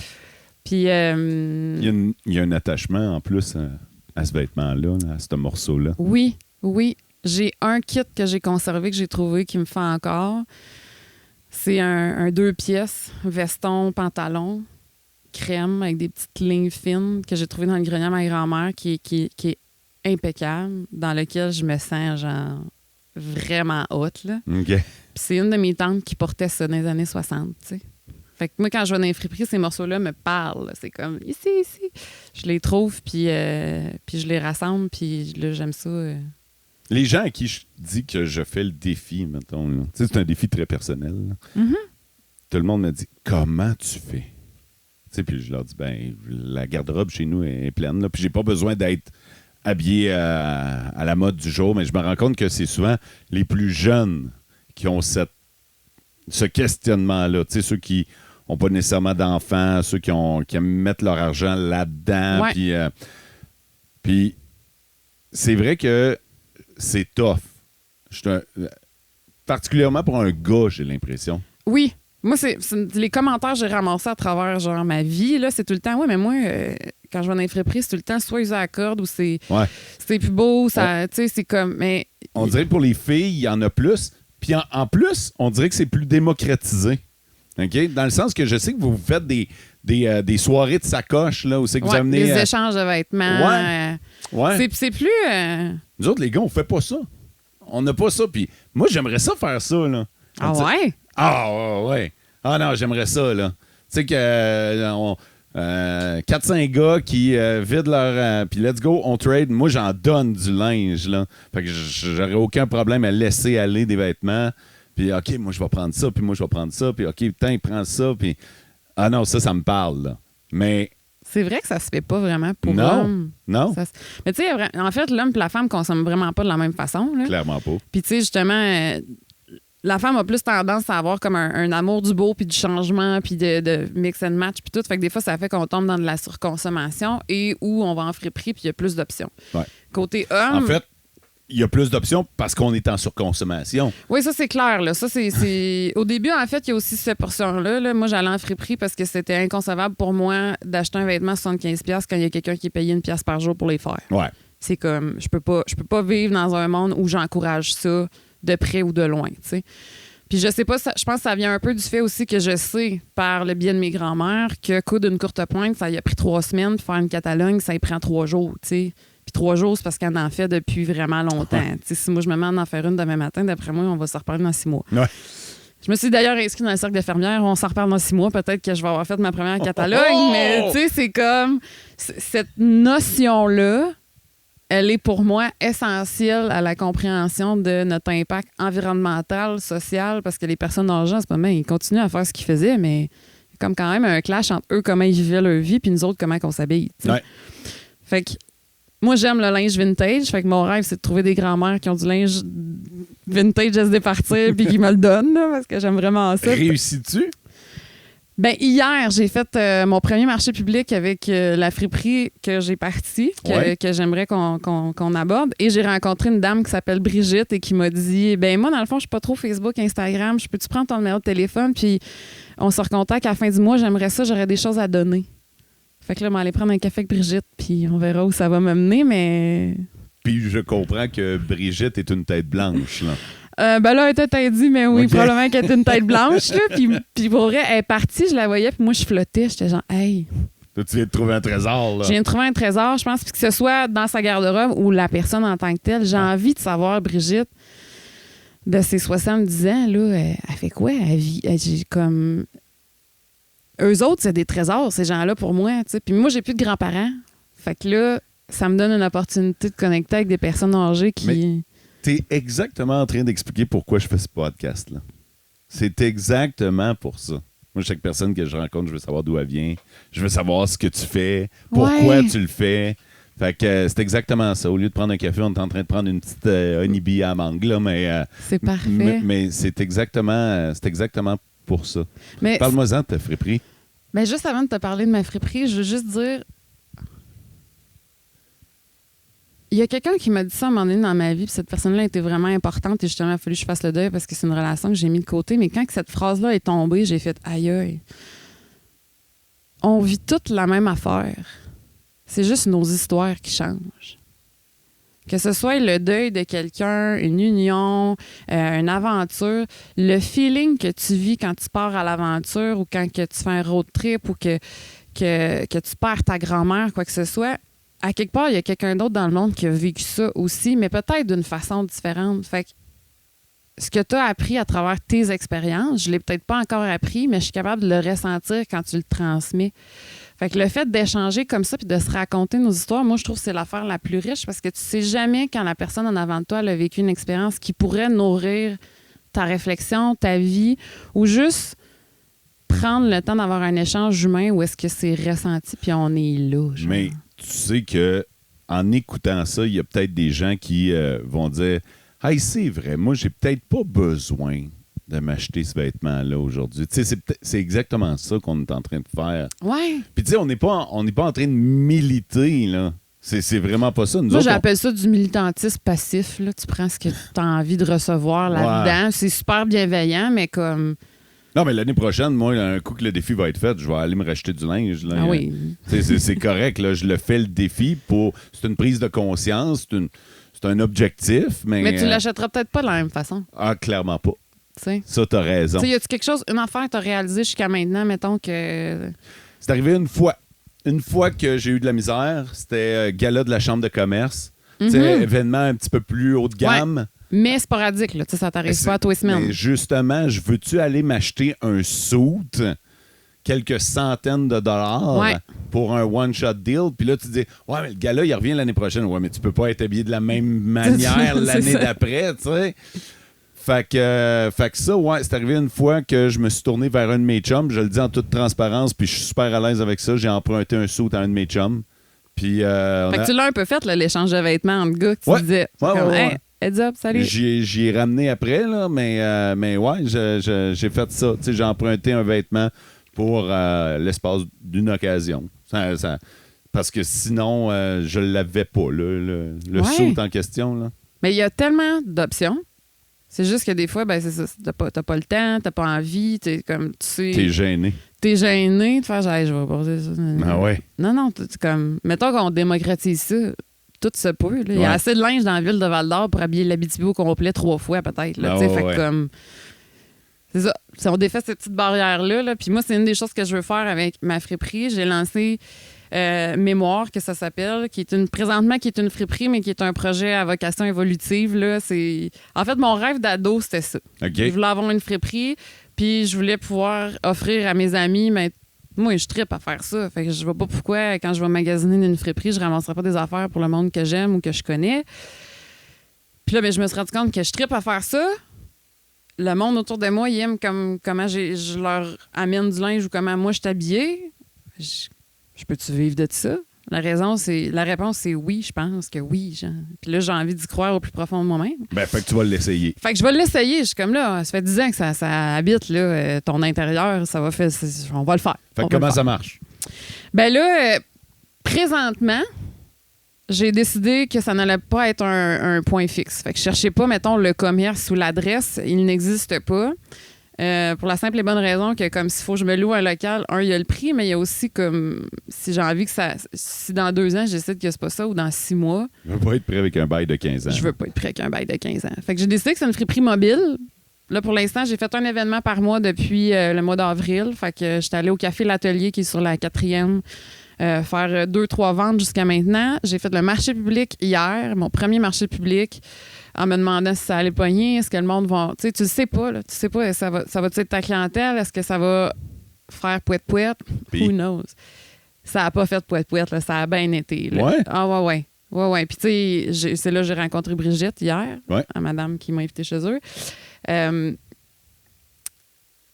Puis, il y a un attachement en plus à ce vêtement-là, à ce morceau-là. Oui. J'ai un kit que j'ai conservé, que j'ai trouvé, qui me fait encore. C'est un 2 pièces, veston, pantalon, crème, avec des petites lignes fines que j'ai trouvé dans le grenier à ma grand-mère, qui est impeccable, dans lequel je me sens genre vraiment haute. Là. OK. Puis c'est une de mes tantes qui portait ça dans les années 60, tu sais. Fait que moi, quand je vais dans les friperies, ces morceaux-là me parlent. C'est comme ici. Je les trouve, puis je les rassemble, puis là, j'aime ça. Les gens à qui je dis que je fais le défi, mettons, là. Tu sais, c'est un défi très personnel. Mm-hmm. Tout le monde me dit comment tu fais? Tu sais, puis je leur dis la garde-robe chez nous est pleine, là, puis j'ai pas besoin d'être habillé à la mode du jour, mais je me rends compte que c'est souvent les plus jeunes qui ont ce questionnement-là. Tu sais, ceux qui n'ont pas nécessairement d'enfants, ceux qui aiment mettre leur argent là-dedans. Ouais. Puis c'est vrai que c'est tough. particulièrement pour un gars, j'ai l'impression. Oui. Moi, c'est les commentaires que j'ai ramassés à travers genre ma vie, là, c'est tout le temps, ouais, mais moi, quand je vais dans les friperies, c'est tout le temps soit usé à la corde ou c'est plus beau, ça, tu sais, c'est comme, mais... On dirait que pour les filles, il y en a plus. Puis en plus, on dirait que c'est plus démocratisé. OK? Dans le sens que je sais que vous faites des soirées de sacoche, là, où c'est que vous amenez... des échanges de vêtements. Ouais. C'est plus... Nous autres, les gars, on fait pas ça. On n'a pas ça. Puis moi, j'aimerais ça faire ça, là. Ah ouais? Ah ouais. Ah non, j'aimerais ça, là. Tu sais que 4-5 gars qui vident leur... puis let's go, on trade. Moi, j'en donne du linge, là. Fait que j'aurais aucun problème à laisser aller des vêtements. Puis OK, moi, je vais prendre ça, puis moi, je vais prendre ça. Puis OK, putain, il prend ça, puis... Ah non, ça me parle, là. Mais... C'est vrai que ça se fait pas vraiment pour non, l'homme. Non. Mais tu sais, en fait, l'homme et la femme consomment vraiment pas de la même façon. Là. Clairement pas. Puis tu sais, justement, la femme a plus tendance à avoir comme un amour du beau puis du changement puis de mix and match puis tout. Fait que des fois, ça fait qu'on tombe dans de la surconsommation et où on va en friperie puis il y a plus d'options. Ouais. Côté homme... En fait, il y a plus d'options parce qu'on est en surconsommation. Oui, ça, c'est clair. Là. Ça, c'est... Au début, en fait, il y a aussi cette portion-là. Là. Moi, j'allais en friperie parce que c'était inconcevable pour moi d'acheter un vêtement à 75$ quand il y a quelqu'un qui est payé 1$ par jour pour les faire. Ouais. C'est comme... Je peux pas vivre dans un monde où j'encourage ça de près ou de loin, tu sais. Puis je sais pas, je pense que ça vient un peu du fait aussi que je sais, par le biais de mes grands-mères, que coudre une courte pointe, ça y a pris 3 semaines, puis faire une Catalogne, ça y prend 3 jours, tu sais. Puis 3 jours, c'est parce qu'elle en fait depuis vraiment longtemps. Ouais. Si moi, je me mets à en faire une demain matin, d'après moi, on va s'en reparler dans 6 mois. Ouais. Je me suis d'ailleurs inscrite dans le cercle de fermières. On s'en reparle dans 6 mois. Peut-être que je vais avoir fait ma première Catalogne. Mais tu sais, c'est comme... Cette notion-là, elle est pour moi essentielle à la compréhension de notre impact environnemental, social, parce que les personnes âgées, en ce moment, ils continuent à faire ce qu'ils faisaient, mais il y a comme quand même un clash entre eux, comment ils vivaient leur vie, puis nous autres, comment on s'habille. Ouais. Fait que moi, j'aime le linge vintage. Fait que mon rêve, c'est de trouver des grands-mères qui ont du linge vintage à se départir puis qui me le donnent, là, parce que j'aime vraiment ça. Réussis-tu? Ben hier, j'ai fait mon premier marché public avec la friperie que j'ai partie, que j'aimerais qu'on aborde. Et j'ai rencontré une dame qui s'appelle Brigitte et qui m'a dit, ben moi, dans le fond, je suis pas trop Facebook, Instagram. Je peux-tu prendre ton numéro de téléphone? Puis on se recontacte à la fin du mois. J'aimerais ça, j'aurais des choses à donner. Fait que là, on va aller prendre un café avec Brigitte, puis on verra où ça va me mener, mais... Puis je comprends que Brigitte est une tête blanche, là. Ben là, elle était dit, mais oui, probablement qu'elle était une tête blanche, là. Puis pour vrai, elle est partie, je la voyais, puis moi, je flottais. J'étais genre, hey... Toi, tu viens de trouver un trésor, là. Je viens de trouver un trésor, je pense, puis que ce soit dans sa garde-robe ou la personne en tant que telle. J'ai envie de savoir, Brigitte, de ses 70 ans, là, elle fait quoi? J'ai comme... Eux autres, c'est des trésors, ces gens-là, pour moi. T'sais. Puis moi, j'ai plus de grands-parents. Fait que là, ça me donne une opportunité de connecter avec des personnes âgées qui... Mais t'es exactement en train d'expliquer pourquoi je fais ce podcast-là. C'est exactement pour ça. Moi, chaque personne que je rencontre, je veux savoir d'où elle vient. Je veux savoir ce que tu fais, pourquoi tu le fais. Fait que c'est exactement ça. Au lieu de prendre un café, on est en train de prendre une petite honeybee à mangue, là, mais... c'est parfait. Mais c'est exactement pour ça. Mais parle-moi-en de ta friperie. Mais juste avant de te parler de ma friperie, je veux juste dire... Il y a quelqu'un qui m'a dit ça à un moment donné dans ma vie, puis cette personne-là était vraiment importante et justement, il a fallu que je fasse le deuil parce que c'est une relation que j'ai mis de côté. Mais quand cette phrase-là est tombée, j'ai fait « aïe aïe ». On vit toutes la même affaire. C'est juste nos histoires qui changent. Que ce soit le deuil de quelqu'un, une union, une aventure, le feeling que tu vis quand tu pars à l'aventure ou quand que tu fais un road trip ou que tu perds ta grand-mère, quoi que ce soit, à quelque part, il y a quelqu'un d'autre dans le monde qui a vécu ça aussi, mais peut-être d'une façon différente. Fait que ce que tu as appris à travers tes expériences, je l'ai peut-être pas encore appris, mais je suis capable de le ressentir quand tu le transmets. Fait que le fait d'échanger comme ça puis de se raconter nos histoires, moi, je trouve que c'est l'affaire la plus riche parce que tu sais jamais quand la personne en avant de toi elle a vécu une expérience qui pourrait nourrir ta réflexion, ta vie ou juste prendre le temps d'avoir un échange humain où est-ce que c'est ressenti puis on est là. Genre. Mais tu sais que en écoutant ça, il y a peut-être des gens qui vont dire « Hey, c'est vrai, moi, j'ai peut-être pas besoin de m'acheter ce vêtement-là aujourd'hui. » Tu sais, c'est exactement ça qu'on est en train de faire. Ouais. Puis tu sais, on n'est pas en train de militer, là. C'est vraiment pas ça. Nous Moi, autres, j'appelle ça du militantisme passif. Là. Tu prends ce que tu as envie de recevoir là-dedans. C'est super bienveillant, mais comme... Non, mais l'année prochaine, moi, un coup que le défi va être fait, je vais aller me racheter du linge. Là. Ah oui. C'est correct. Là. Je le fais, le défi. C'est une prise de conscience. C'est un objectif. Mais tu l'achèteras peut-être pas de la même façon. Ah, clairement pas. T'sais. Ça, t'as raison. Y a-tu quelque chose, une affaire que tu as réalisée jusqu'à maintenant, mettons que... C'est arrivé une fois. Une fois que j'ai eu de la misère, c'était gala de la Chambre de commerce. Événement un petit peu plus haut de gamme. Ouais. Mais sporadique, là. Ça t'arrive pas à tous les semaines. Mais justement, je veux-tu aller m'acheter un suit, quelques centaines de dollars pour un one-shot deal? Puis là, tu te dis, ouais, mais le gars-là, il revient l'année prochaine. Ouais, mais tu peux pas être habillé de la même manière l'année d'après, tu sais. Fait que ça, ouais, c'est arrivé une fois que je me suis tourné vers un de mes chums. Je le dis en toute transparence, puis je suis super à l'aise avec ça. J'ai emprunté un suit à un de mes chums. Puis, fait que tu l'as un peu fait, là, l'échange de vêtements entre gars, que tu disais. Ouais. Hey, heads up, salut. J'y ai ramené après, là, mais ouais, j'ai fait ça. Tu sais, j'ai emprunté un vêtement pour l'espace d'une occasion. Parce que sinon, je l'avais pas, le suit en question. Là. Mais il y a tellement d'options. C'est juste que des fois, ben c'est ça. T'as pas le temps, t'as pas envie, t'es comme, tu sais... T'es gêné. T'es gêné de faire, je vais porter ça. Ah ouais? Non, comme... Mettons qu'on démocratise ça, tout se peut. Là. Il y a assez de linge dans la ville de Val-d'Or pour habiller l'Abitibi au complet 3 fois, peut-être. Là, fait que comme... C'est ça. On défait cette petite barrière-là. Là. Puis moi, c'est une des choses que je veux faire avec ma friperie. J'ai lancé Mémoire, que ça s'appelle, qui est une friperie, mais qui est un projet à vocation évolutive. Là. En fait, mon rêve d'ado, c'était ça. Okay. Je voulais avoir une friperie, puis je voulais pouvoir offrir à mes amis, mais moi, je trippe à faire ça. Fait que je vois pas pourquoi, quand je vais magasiner dans une friperie, je ramasserai pas des affaires pour le monde que j'aime ou que je connais. Puis là, ben, je me suis rendu compte que je trippe à faire ça. Le monde autour de moi, il aime comment je leur amène du linge ou comment moi je suis habillée. Je peux-tu vivre de ça? La réponse, c'est oui, je pense que oui. Genre. Puis là, j'ai envie d'y croire au plus profond de moi-même. Ben, fait que tu vas l'essayer. Fait que je vais l'essayer. Je suis comme là, ça fait 10 ans que ça habite là, ton intérieur. Ça va faire, on va le faire. Fait que comment ça marche? Ben là, présentement, j'ai décidé que ça n'allait pas être un point fixe. Fait que je cherchais pas, mettons, le commerce ou l'adresse. Il n'existe pas. Pour la simple et bonne raison que, comme s'il faut que je me loue un local, il y a le prix, mais il y a aussi comme si j'ai envie que ça. Si dans 2 ans, je décide que c'est pas ça ou dans 6 mois. Je veux pas être prêt avec un bail de 15 ans. Je veux pas être prêt avec un bail de 15 ans. Fait que j'ai décidé que c'est une friperie mobile. Là, pour l'instant, j'ai fait un événement par mois depuis le mois d'avril. Fait que j'étais allée au Café L'Atelier qui est sur la 4e. Faire 2-3 ventes jusqu'à maintenant. J'ai fait le marché public hier, mon premier marché public, en me demandant si ça allait pogner, est-ce que le monde va... Tu sais, tu le sais pas, là. Tu sais pas, ça va être ta clientèle? Est-ce que ça va faire pouette-pouette? Who knows? Ça a pas fait pouette-pouette, là. Ça a bien été, là. Ouais? Ah ouais. Puis tu sais, c'est là que j'ai rencontré Brigitte hier, à madame qui m'a invité chez eux.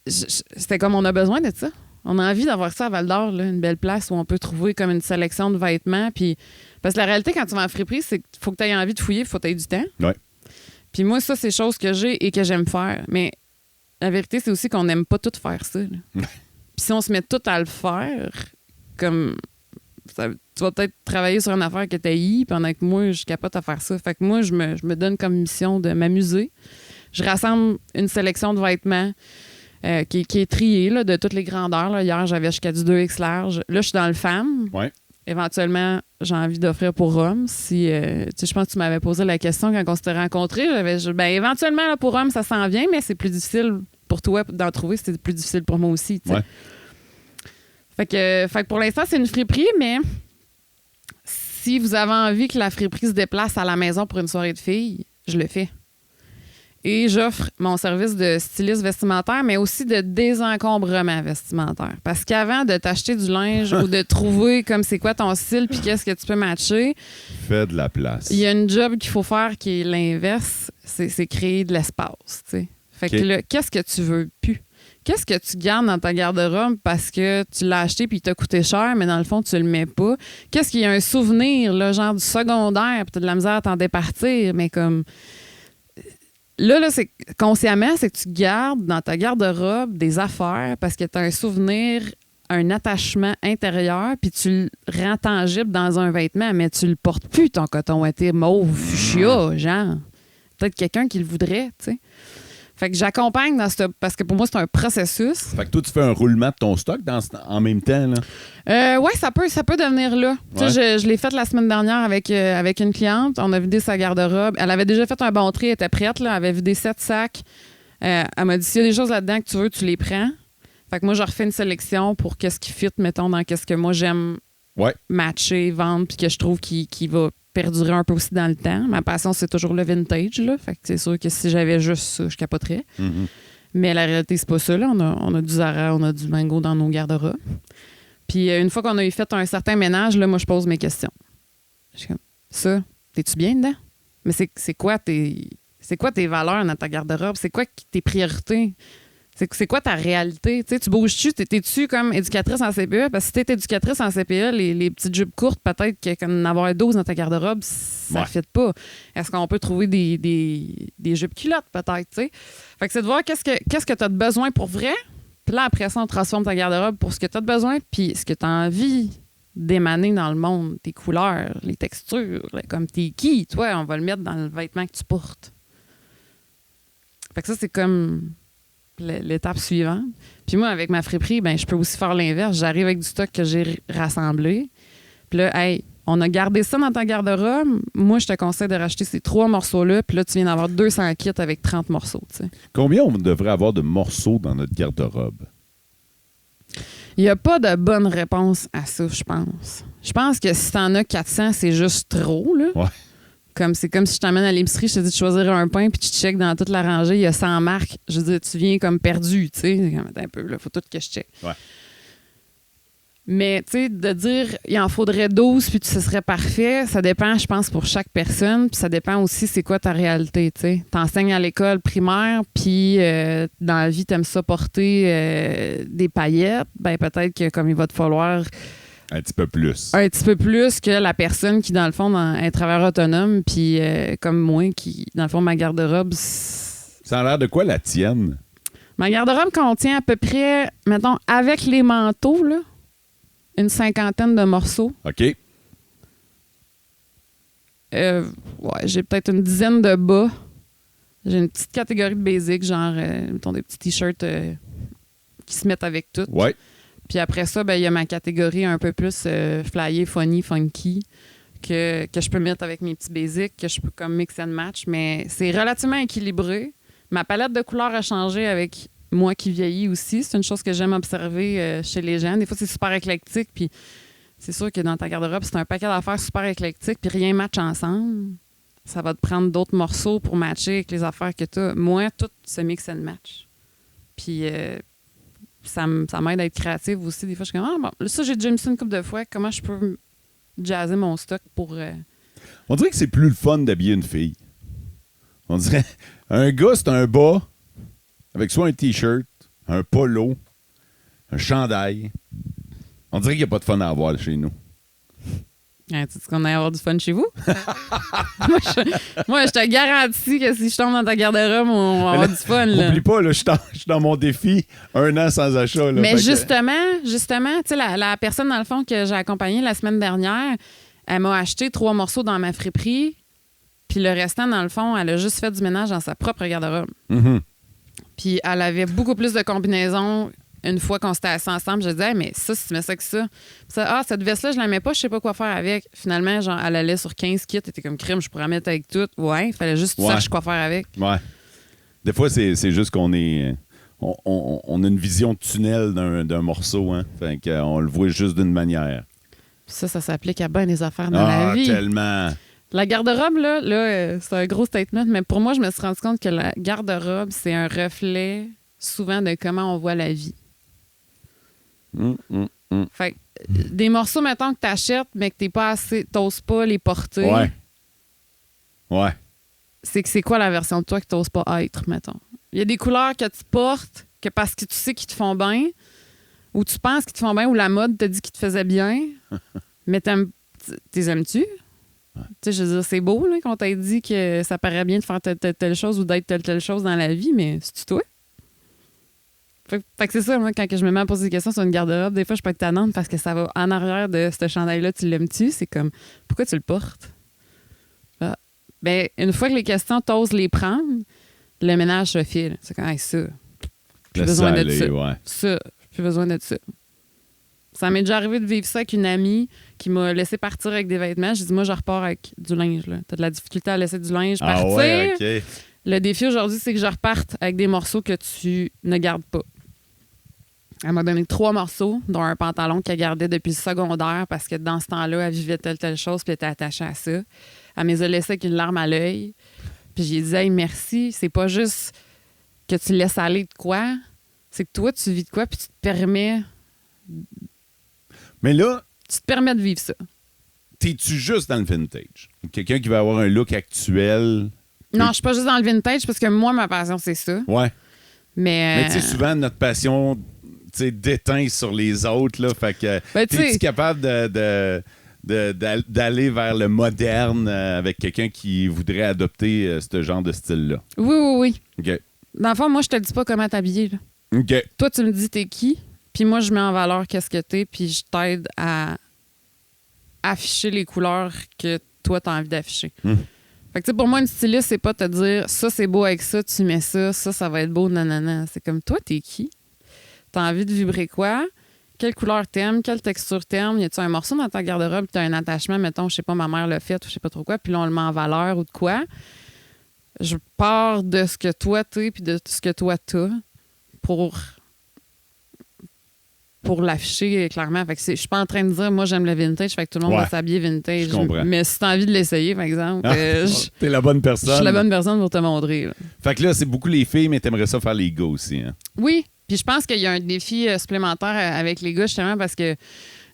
C'était comme on a besoin de ça. On a envie d'avoir ça à Val-d'Or, là, une belle place où on peut trouver comme une sélection de vêtements. Puis... Parce que la réalité, quand tu vas en friperie, c'est qu'il faut que tu aies envie de fouiller, il faut que tu aies du temps. Ouais. Puis moi, ça, c'est chose que j'ai et que j'aime faire. Mais la vérité, c'est aussi qu'on n'aime pas tout faire ça. Puis si on se met tout à le faire, comme ça, tu vas peut-être travailler sur une affaire que tu haïs, pendant que moi, je capote à faire ça. Fait que moi, je me donne comme mission de m'amuser. Je rassemble une sélection de vêtements qui est triée là, de toutes les grandeurs. Là. Hier, j'avais jusqu'à du 2X large. Là, je suis dans le femme. Ouais. Éventuellement, j'ai envie d'offrir pour hommes. Si, je pense que tu m'avais posé la question quand on s'était rencontrés. Éventuellement, là, pour hommes, ça s'en vient, mais c'est plus difficile pour toi d'en trouver. C'est plus difficile pour moi aussi. Ouais. Fait que pour l'instant, c'est une friperie, mais si vous avez envie que la friperie se déplace à la maison pour une soirée de filles, je le fais. Et j'offre mon service de styliste vestimentaire, mais aussi de désencombrement vestimentaire. Parce qu'avant de t'acheter du linge ou de trouver comme c'est quoi ton style puis qu'est-ce que tu peux matcher, fais de la place. Il y a une job qu'il faut faire qui est l'inverse, c'est créer de l'espace. T'sais. Fait que là, qu'est-ce que tu veux plus? Qu'est-ce que tu gardes dans ta garde-robe parce que tu l'as acheté puis il t'a coûté cher, mais dans le fond, tu le mets pas? Qu'est-ce qui est un souvenir, là, genre du secondaire, puis tu as de la misère à t'en départir, mais comme... Là, c'est consciemment, c'est que tu gardes dans ta garde-robe des affaires parce que tu as un souvenir un attachement intérieur, puis tu le rends tangible dans un vêtement, mais tu le portes plus, ton coton ouaté mauve, fuchsia, genre. Peut-être quelqu'un qui le voudrait, tu sais. Fait que j'accompagne dans ce... Parce que pour moi, c'est un processus. Fait que toi, tu fais un roulement de ton stock en même temps, là? Oui, ça peut devenir là. Ouais. Je l'ai fait la semaine dernière avec une cliente. On a vidé sa garde-robe. Elle avait déjà fait un bon tri, elle était prête, là. Elle avait vidé 7 sacs. Elle m'a dit, s'il y a des choses là-dedans que tu veux, tu les prends. Fait que moi, je refais une sélection pour qu'est-ce qui fit, mettons, dans qu'est-ce que moi j'aime matcher, vendre, puis que je trouve qui va perdurer un peu aussi dans le temps. Ma passion, c'est toujours le vintage, là. Fait que c'est sûr que si j'avais juste ça, je capoterais. Mm-hmm. Mais la réalité, c'est pas ça, là. On a du Zara, on a du Mango dans nos garde-robes. Puis une fois qu'on a eu fait un certain ménage, là, moi, je pose mes questions. Je suis comme, ça, t'es-tu bien dedans? Mais c'est quoi tes valeurs dans ta garde-robe? C'est quoi tes priorités? C'est quoi ta réalité? T'sais, tu bouges-tu? T'es-tu comme éducatrice en CPE? Parce que si t'es éducatrice en CPE, les petites jupes courtes, peut-être qu'en avoir 12 dans ta garde-robe, ça ne fit pas. Est-ce qu'on peut trouver des jupes culottes, peut-être? T'sais? Fait que c'est de voir qu'est-ce que tu as de besoin pour vrai. Puis là, après ça, on transforme ta garde-robe pour ce que tu as de besoin, puis ce que tu as envie d'émaner dans le monde, tes couleurs, les textures, comme t'es qui, toi, on va le mettre dans le vêtement que tu portes. Fait que ça, c'est comme l'étape suivante. Puis moi, avec ma friperie, ben, je peux aussi faire l'inverse. J'arrive avec du stock que j'ai rassemblé. Puis là, hey, on a gardé ça dans ta garde-robe. Moi, je te conseille de racheter ces 3 morceaux-là. Puis là, tu viens d'avoir 200 kits avec 30 morceaux. T'sais. Combien on devrait avoir de morceaux dans notre garde-robe? Il n'y a pas de bonne réponse à ça, je pense. Je pense que si t'en as 400, c'est juste trop, là. Ouais. C'est comme si je t'emmène à l'épicerie, je te dis de choisir un pain, puis tu checkes dans toute la rangée, il y a 100 marques. Je veux dire, tu viens comme perdu, tu sais. Attends un peu, là, faut tout que je check. Ouais. Mais, tu sais, de dire, il en faudrait 12, puis ce serait parfait, ça dépend, je pense, pour chaque personne, puis ça dépend aussi c'est quoi ta réalité, tu sais. T'enseignes à l'école primaire, puis dans la vie, t'aimes ça porter des paillettes, ben peut-être que comme il va te falloir... Un petit peu plus. Un petit peu plus que la personne qui, dans le fond, est travailleur autonome, puis comme moi, qui, dans le fond, ma garde-robe... Ça a l'air de quoi, la tienne? Ma garde-robe contient à peu près, mettons, avec les manteaux, là, une 50aine de morceaux. OK. Ouais, j'ai peut-être une dizaine de bas. J'ai une petite catégorie de basic, genre, mettons, des petits t-shirts qui se mettent avec tout. Ouais. Puis après ça, ben il y a ma catégorie un peu plus flyé, funny, funky, que je peux mettre avec mes petits basics, que je peux comme mix and match. Mais c'est relativement équilibré. Ma palette de couleurs a changé avec moi qui vieillis aussi. C'est une chose que j'aime observer chez les gens. Des fois, c'est super éclectique. Puis c'est sûr que dans ta garde-robe, c'est un paquet d'affaires super éclectique. Puis rien match ensemble. Ça va te prendre d'autres morceaux pour matcher avec les affaires que tu as. Moi, tout se mix and match. Puis... ça m'aide à être créative aussi. Des fois, je suis comme, bon, ça, j'ai déjà mis ça une couple de fois. Comment je peux jazzer mon stock pour... On dirait que c'est plus le fun d'habiller une fille. On dirait, un gars, c'est un bas avec soit un T-shirt, un polo, un chandail. On dirait qu'il n'y a pas de fun à avoir chez nous. Tu dis qu'on a avoir du fun chez vous? moi, je te garantis que si je tombe dans ta garde-robe, on va avoir du fun. Là. Oublie pas, là, je suis dans mon défi, 1 an sans achat. Là, mais justement, tu sais, la personne, dans le fond, que j'ai accompagnée la semaine dernière, elle m'a acheté 3 morceaux dans ma friperie, puis le restant, dans le fond, elle a juste fait du ménage dans sa propre garde-robe. Mm-hmm. Puis elle avait beaucoup plus de combinaisons. Une fois qu'on s'était assis ensemble, je disais, hey, mais ça, si tu mets ça que ça. Cette veste-là, je la mets pas, je sais pas quoi faire avec. Finalement, genre, elle allait sur 15 kits, elle était comme crème, je pourrais mettre avec tout. Ouais, il fallait juste que tu saches quoi faire avec. Ouais. Des fois, c'est juste qu'on est. On a une vision de tunnel d'un morceau, hein. Fait qu'on le voit juste d'une manière. Puis ça s'applique à bien des affaires dans la vie. Tellement. La garde-robe, là c'est un gros statement, mais pour moi, je me suis rendu compte que la garde-robe, c'est un reflet souvent de comment on voit la vie. Fait que, des morceaux, mettons, que t'achètes, mais que t'oses pas les porter. Ouais. C'est quoi la version de toi que t'oses pas être, mettons? Il y a des couleurs que tu portes, que parce que tu sais qu'ils te font bien, ou tu penses qu'ils te font bien, ou la mode t'a dit qu'ils te faisait bien, mais t'es aimes-tu? Ouais. Tu sais, je veux dire, c'est beau, là, qu'on t'ait dit que ça paraît bien de faire telle chose ou d'être telle chose dans la vie, mais c'est-tu toi? Fait que c'est ça, moi, quand que je me mets à poser des questions sur une garde-robe, des fois, je peux être tannante parce que ça va en arrière de ce chandail-là, tu l'aimes-tu? C'est comme, pourquoi tu le portes? Ah. Ben, une fois que les questions, t'oses les prendre, le ménage se file. C'est comme, hey, ça, plus besoin de ça. Ouais. Ça, plus besoin de ça. Ça m'est déjà arrivé de vivre ça avec une amie qui m'a laissé partir avec des vêtements. J'ai dit, moi, je repars avec du linge. Là. T'as de la difficulté à laisser du linge partir. Ouais, OK. Le défi aujourd'hui, c'est que je reparte avec des morceaux que tu ne gardes pas. Elle m'a donné 3 morceaux, dont un pantalon qu'elle gardait depuis le secondaire parce que dans ce temps-là, elle vivait telle chose puis elle était attachée à ça. Elle me les a laissés avec une larme à l'œil. Puis j'ai dit, hey, merci, c'est pas juste que tu laisses aller de quoi, c'est que toi, tu vis de quoi puis tu te permets Mais là, de vivre ça. t'es-tu juste dans le vintage? Quelqu'un qui va avoir un look actuel? Non, je suis pas juste dans le vintage parce que moi, ma passion, c'est ça. Ouais. Mais Mais tu sais, souvent, notre passion déteint sur les autres. Là, fait que Ben, t'es-tu capable d'aller vers le moderne avec quelqu'un qui voudrait adopter ce genre de style-là? Oui. OK. Dans le fond, moi, je te dis pas comment t'habiller. Là. OK. Toi, tu me dis t'es qui, puis moi, je mets en valeur qu'est-ce que t'es, puis je t'aide à afficher les couleurs que toi, t'as envie d'afficher. Fait que, tu sais, pour moi, une styliste, c'est pas te dire ça, c'est beau avec ça, tu mets ça, ça va être beau, nanana. C'est comme toi, t'es qui? T'as envie de vibrer quoi? Quelle couleur t'aimes? Quelle texture t'aimes? Y a-tu un morceau dans ta garde-robe? T'as un attachement, mettons, je sais pas, ma mère l'a fait ou je sais pas trop quoi, puis là, on le met en valeur ou de quoi? Je pars de ce que toi t'es puis de ce que toi t'as pour l'afficher clairement. Fait que je suis pas en train de dire, moi, j'aime le vintage, fait que tout le monde va s'habiller vintage. Je comprends. Mais si t'as envie de l'essayer, par exemple, T'es la bonne personne. je suis la bonne personne pour te montrer. Là. Fait que là, c'est beaucoup les filles, mais t'aimerais ça faire les gars aussi. Hein? Oui, puis je pense qu'il y a un défi supplémentaire avec les gars, justement, parce que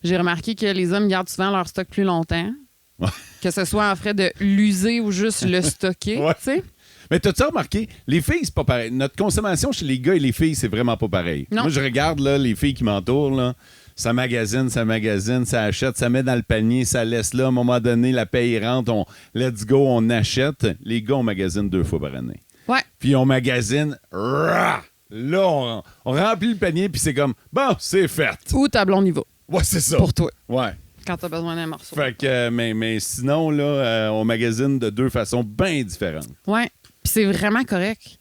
j'ai remarqué que les hommes gardent souvent leur stock plus longtemps. Ouais. Que ce soit en frais de l'user ou juste le stocker, Ouais. tu sais. Mais t'as-tu remarqué, les filles, c'est pas pareil. Notre consommation chez les gars et les filles, c'est vraiment pas pareil. Non. Moi, je regarde là, les filles qui m'entourent, là, ça magasine, ça achète, ça met dans le panier, ça laisse là. À un moment donné, la paye rentre, let's go, on achète. Les gars, on magasine 2 fois par année. Ouais. Puis on magasine, là, on remplit le panier, puis c'est comme, bon, c'est fait. Ou tableau niveau Ouais, c'est ça. pour toi, Ouais. quand t'as besoin d'un morceau. Fait que, mais sinon, là, on magasine de 2 façons bien différentes. Ouais. Puis c'est vraiment correct. Puis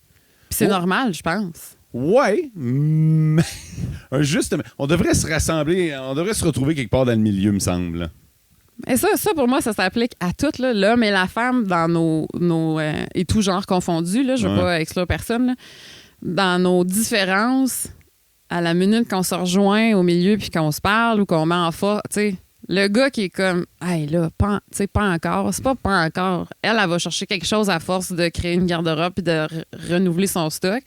c'est normal, je pense. Ouais, mais justement, on devrait se rassembler, on devrait se retrouver quelque part dans le milieu, me semble. Et ça pour moi, ça s'applique à toutes, là, l'homme et la femme dans nos et tout genre confondus. Là, je veux pas exclure personne. Là. Dans nos différences, à la minute qu'on se rejoint au milieu puis qu'on se parle ou qu'on met en force, tu sais, le gars qui est comme, hey là, pas encore, c'est pas encore. Elle va chercher quelque chose à force de créer une garde-robe puis de renouveler son stock.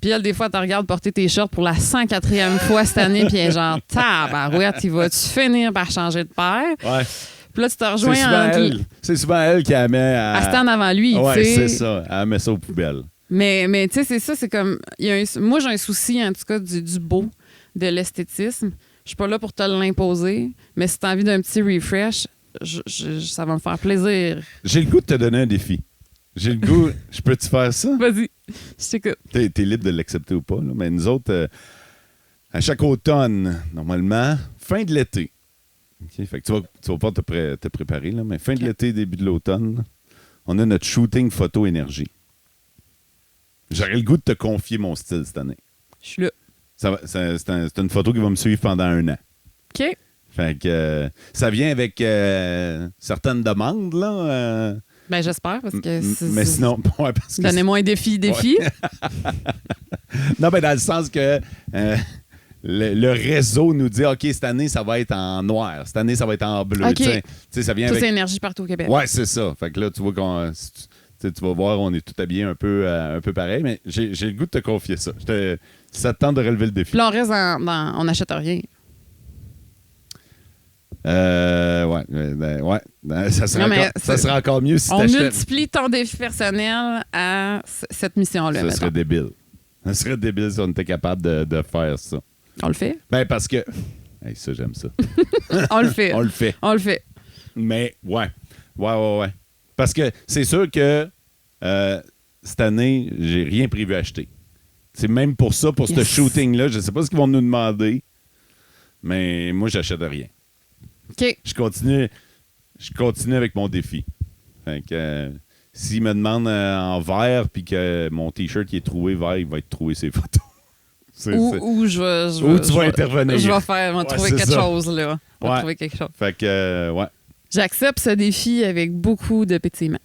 Puis elle, des fois, tu regardes porter tes shorts pour la 104e fois cette année, puis elle est genre, tabarouette, il va-tu finir par changer de paire? Ouais. Puis là, tu te rejoins C'est souvent elle qui la met à stand avant lui. Ouais, tu sais. c'est ça. Elle met ça aux poubelles. Mais tu sais, c'est ça, c'est comme. Moi, j'ai un souci, en tout cas, du beau, de l'esthétisme. Je suis pas là pour te l'imposer, mais si tu as envie d'un petit refresh, ça va me faire plaisir. J'ai le goût de te donner un défi. J'ai le goût. Je peux-tu faire ça? Vas-y, je t'écoute. T'es libre de l'accepter ou pas, là, mais nous autres, à chaque automne, normalement, fin de l'été. Okay? Fait que tu vas pas te préparer, là, mais fin de l'été, début de l'automne, là, on a notre shooting photo énergie. J'aurais le goût de te confier mon style cette année. Je suis là. C'est une photo qui va me suivre pendant 1 an. OK. Fait que ça vient avec certaines demandes, là. Ben, j'espère, parce que... Mais sinon... Ouais, parce que donnez-moi un défi. Ouais. Non, mais dans le sens que le réseau nous dit, OK, cette année, ça va être en noir. Cette année, ça va être en bleu. OK. Tu sais, ça vient Tout avec... c'est énergie partout au Québec. Ouais, c'est ça. Fait que là, tu vois qu'on... Tu vas voir, on est tout habillés un peu pareil, mais j'ai le goût de te confier ça. Ça te tente de relever le défi. Puis là, on reste on n'achète rien. Ça serait encore mieux si on t'achetais... multiplie ton défi personnel à cette mission-là. Ça serait débile. Ça serait débile si on était capable de faire ça. On le fait? Ben, parce que... Hey, ça, j'aime ça. On le fait. On le fait. On le fait. Mais, ouais. Parce que c'est sûr que cette année, j'ai rien prévu acheter. C'est même pour ça, pour ce Yes. shooting-là, je sais pas ce qu'ils vont nous demander, mais moi, j'achète rien. OK. Je continue avec mon défi. Fait que s'ils me demandent en vert puis que mon T-shirt qui est troué vert, il va être troué ses photos. Ou je vais... Ou tu vas intervenir. Je vais trouver c'est quelque ça. chose, là. Je vais Ouais. trouver quelque chose. Fait que, ouais. J'accepte ce défi avec beaucoup de pétillement.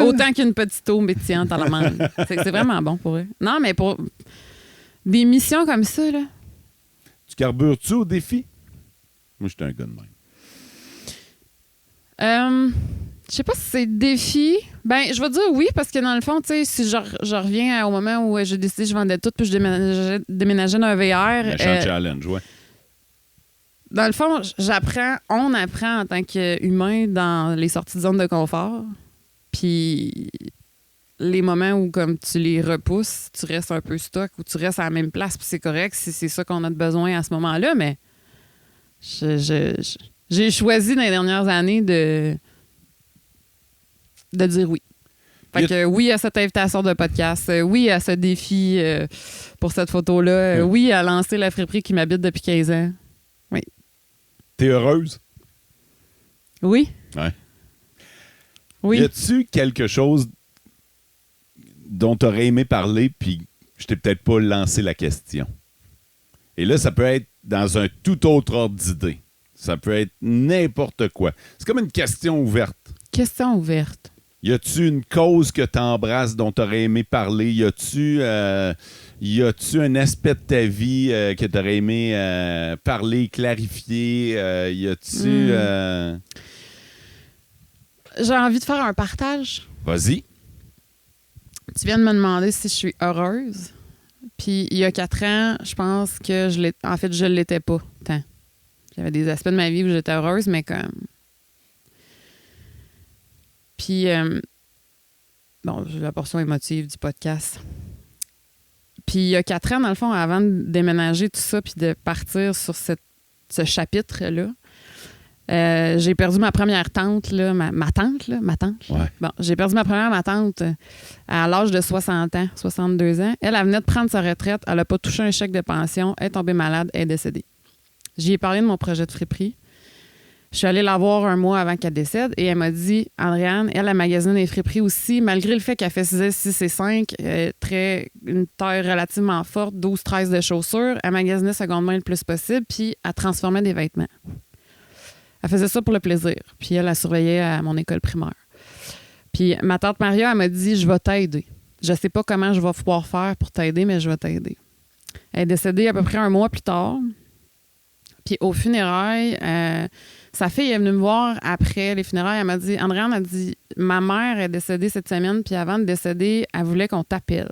Autant qu'une petite eau pétillante à la mangue. C'est vraiment bon pour eux. Non, mais pour des missions comme ça, là... Tu carbures-tu au défi? Moi, j'étais un gars de même. Je sais pas si c'est défi. Ben, je vais dire oui, parce que dans le fond, tu sais, si je reviens au moment où j'ai décidé que je vendais tout puis je déménageais d'un VR. Méchant challenge, ouais. Dans le fond, on apprend en tant qu'humain dans les sorties de zone de confort. Puis les moments où, comme tu les repousses, tu restes un peu stock ou tu restes à la même place, puis c'est correct si c'est ça qu'on a de besoin à ce moment-là, mais j'ai choisi dans les dernières années de dire oui. Fait que oui à cette invitation de podcast, oui à ce défi pour cette photo-là, oui à lancer la friperie qui m'habite depuis 15 ans. Oui. T'es heureuse? Oui. Ouais. Oui. Y a-tu quelque chose dont t'aurais aimé parler puis je t'ai peut-être pas lancé la question? Et là, ça peut être dans un tout autre ordre d'idée. Ça peut être n'importe quoi. C'est comme une question ouverte. Question ouverte. Y a-tu une cause que t'embrasses dont t'aurais aimé parler? Y a-tu un aspect de ta vie que t'aurais aimé parler, clarifier? Y a-tu... J'ai envie de faire un partage. Vas-y. Tu viens de me demander si je suis heureuse. Puis il y a 4 ans, je pense que je l'étais pas tant. J'avais des aspects de ma vie où j'étais heureuse, mais comme... Puis, bon, j'ai la portion émotive du podcast. Puis il y a 4 ans, dans le fond, avant de déménager tout ça puis de partir sur ce chapitre-là, j'ai perdu ma première tante, là, ma tante. Ouais. Bon, j'ai perdu ma tante à l'âge de 60 ans, 62 ans. Elle venait de prendre sa retraite. Elle n'a pas touché un chèque de pension. Elle est tombée malade. Elle est décédée. J'y ai parlé de mon projet de friperie. Je suis allée la voir un mois avant qu'elle décède et elle m'a dit, Andréane, elle a magasiné des friperies aussi, malgré le fait qu'elle faisait 6 et 5, une taille relativement forte, 12-13 de chaussures. Elle magasinait seconde main le plus possible, puis elle transformait des vêtements. Elle faisait ça pour le plaisir. Puis elle surveillait à mon école primaire. Puis ma tante Maria, elle m'a dit, je vais t'aider. Je sais pas comment je vais pouvoir faire pour t'aider, mais je vais t'aider. Elle est décédée à peu près un mois plus tard. Puis aux funérailles, sa fille est venue me voir après les funérailles. Elle m'a dit, Andréane a dit, ma mère est décédée cette semaine, puis avant de décéder, elle voulait qu'on t'appelle.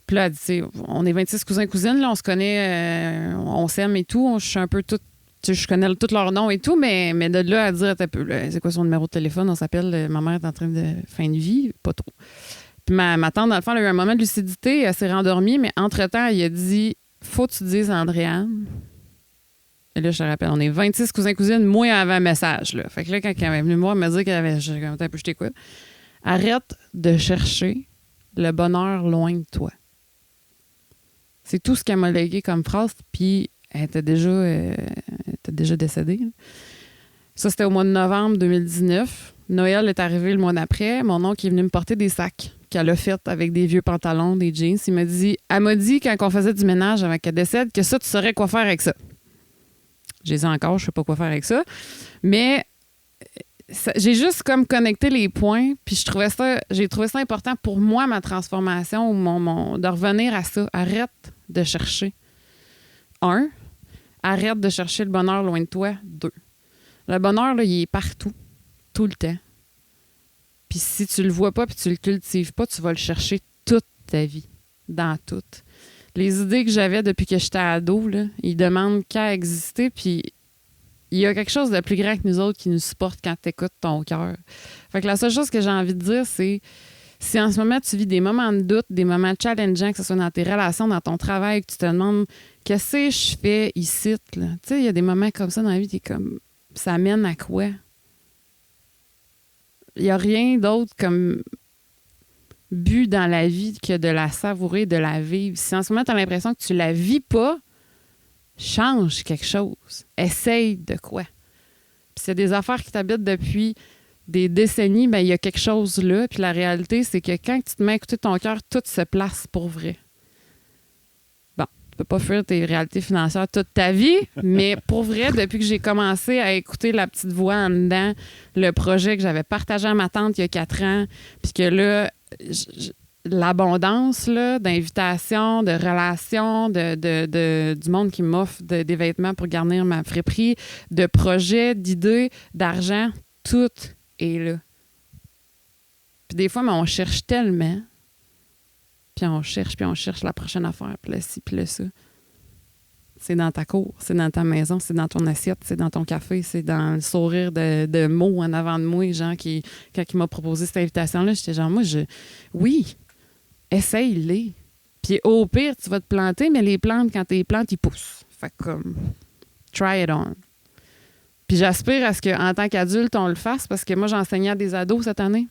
Puis là, elle dit, on est 26 cousins-cousines, là, on se connaît, on s'aime et tout. Je suis un peu toute, je connais tous leurs noms et tout, mais de là à dire, c'est quoi son numéro de téléphone? On s'appelle, ma mère est en train de fin de vie, pas trop. Puis ma tante, dans le fond, elle a eu un moment de lucidité, elle s'est rendormie, mais entre-temps, elle a dit, faut que tu dises à Andréane. Et là, je te rappelle, on est 26 cousins-cousines, moi, elle avait un message. Là. Fait que là, quand elle est venue me voir, elle m'a dit qu'elle avait. Un peu, je t'écoute. Arrête de chercher le bonheur loin de toi. C'est tout ce qu'elle m'a légué comme phrase, puis elle était déjà décédée. Là. Ça, c'était au mois de novembre 2019. Noël est arrivé le mois d'après. Mon oncle est venu me porter des sacs qu'elle a fait avec des vieux pantalons, des jeans. Elle m'a dit, quand on faisait du ménage avant qu'elle décède, que ça, tu saurais quoi faire avec ça. J'ai dit encore, je sais pas quoi faire avec ça. Mais j'ai juste comme connecté les points, puis j'ai trouvé ça important pour moi, ma transformation, de revenir à ça. Arrête de chercher. 1, arrête de chercher le bonheur loin de toi. 2, le bonheur, là, il est partout, tout le temps. Puis si tu le vois pas puis tu le cultives pas, tu vas le chercher toute ta vie, dans tout. Les idées que j'avais depuis que j'étais ado, là, ils demandent qu'à exister, puis il y a quelque chose de plus grand que nous autres qui nous supporte quand tu écoutes ton cœur. Fait que la seule chose que j'ai envie de dire, c'est si en ce moment tu vis des moments de doute, des moments challengeants, que ce soit dans tes relations, dans ton travail, que tu te demandes qu'est-ce que je fais ici, là. Tu sais, il y a des moments comme ça dans la vie, t'es comme ça mène à quoi? Il n'y a rien d'autre comme but dans la vie que de la savourer, de la vivre. Si en ce moment, tu as l'impression que tu la vis pas, change quelque chose. Essaye de quoi. Puis c'est des affaires qui t'habitent depuis des décennies, ben il y a quelque chose là. Puis la réalité, c'est que quand tu te mets à écouter ton cœur, tout se place pour vrai. Bon, tu peux pas fuir tes réalités financières toute ta vie, mais pour vrai, depuis que j'ai commencé à écouter la petite voix en dedans, le projet que j'avais partagé à ma tante il y a 4 ans, puis que là, l'abondance là, d'invitations, de relations, du monde qui m'offre des vêtements pour garnir ma friperie, de projets, d'idées, d'argent, tout est là. Puis des fois, mais on cherche tellement, puis on cherche la prochaine affaire, puis là, ci, puis là, ça. C'est dans ta cour, c'est dans ta maison, c'est dans ton assiette, c'est dans ton café, c'est dans le sourire de mots en avant de moi, genre, quand il m'a proposé cette invitation-là, j'étais genre, oui, essaye-les. Puis au pire, tu vas te planter, mais les plantes, quand tu les plantes, ils poussent. Fait que comme, try it on. Puis j'aspire à ce qu'en tant qu'adulte, on le fasse parce que moi, j'enseignais à des ados cette année.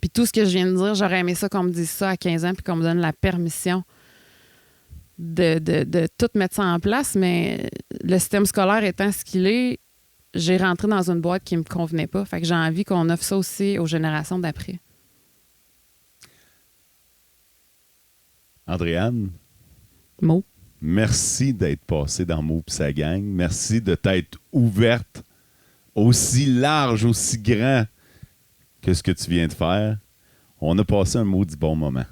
Puis tout ce que je viens de dire, j'aurais aimé ça qu'on me dise ça à 15 ans puis qu'on me donne la permission de tout mettre ça en place. Mais le système scolaire étant ce qu'il est, j'ai rentré dans une boîte qui me convenait pas. Fait que j'ai envie qu'on offre ça aussi aux générations d'après. Andréane? Mo? Merci d'être passée dans Mo pis sa gang. Merci de t'être ouverte aussi large, aussi grand que ce que tu viens de faire. On a passé un maudit bon moment.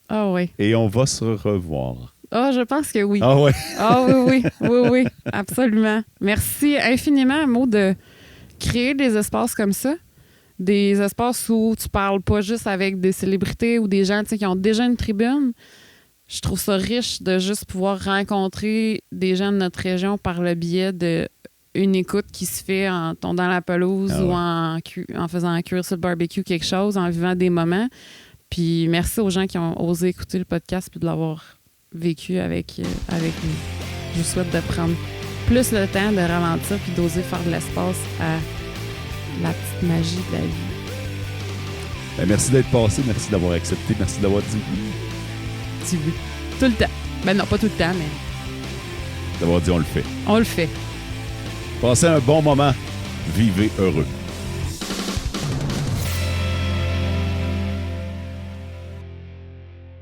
Ah oui. Et on va se revoir. Ah, je pense que oui. Ah ouais. Ah oui, absolument. Merci infiniment, Mo, de créer des espaces comme ça. Des espaces où tu parles pas juste avec des célébrités ou des gens qui ont déjà une tribune. Je trouve ça riche de juste pouvoir rencontrer des gens de notre région par le biais d'une écoute qui se fait en tondant la pelouse ou en faisant cuire sur le barbecue quelque chose, en vivant des moments. Puis merci aux gens qui ont osé écouter le podcast puis de l'avoir vécu avec nous. Je vous souhaite de prendre plus le temps de ralentir puis d'oser faire de l'espace à la petite magie de la vie. Ben, merci d'être passé, merci d'avoir accepté, merci d'avoir dit oui. Dit oui. Tout le temps. Ben non, pas tout le temps, mais... D'avoir dit on le fait. On le fait. Passez un bon moment. Vivez heureux.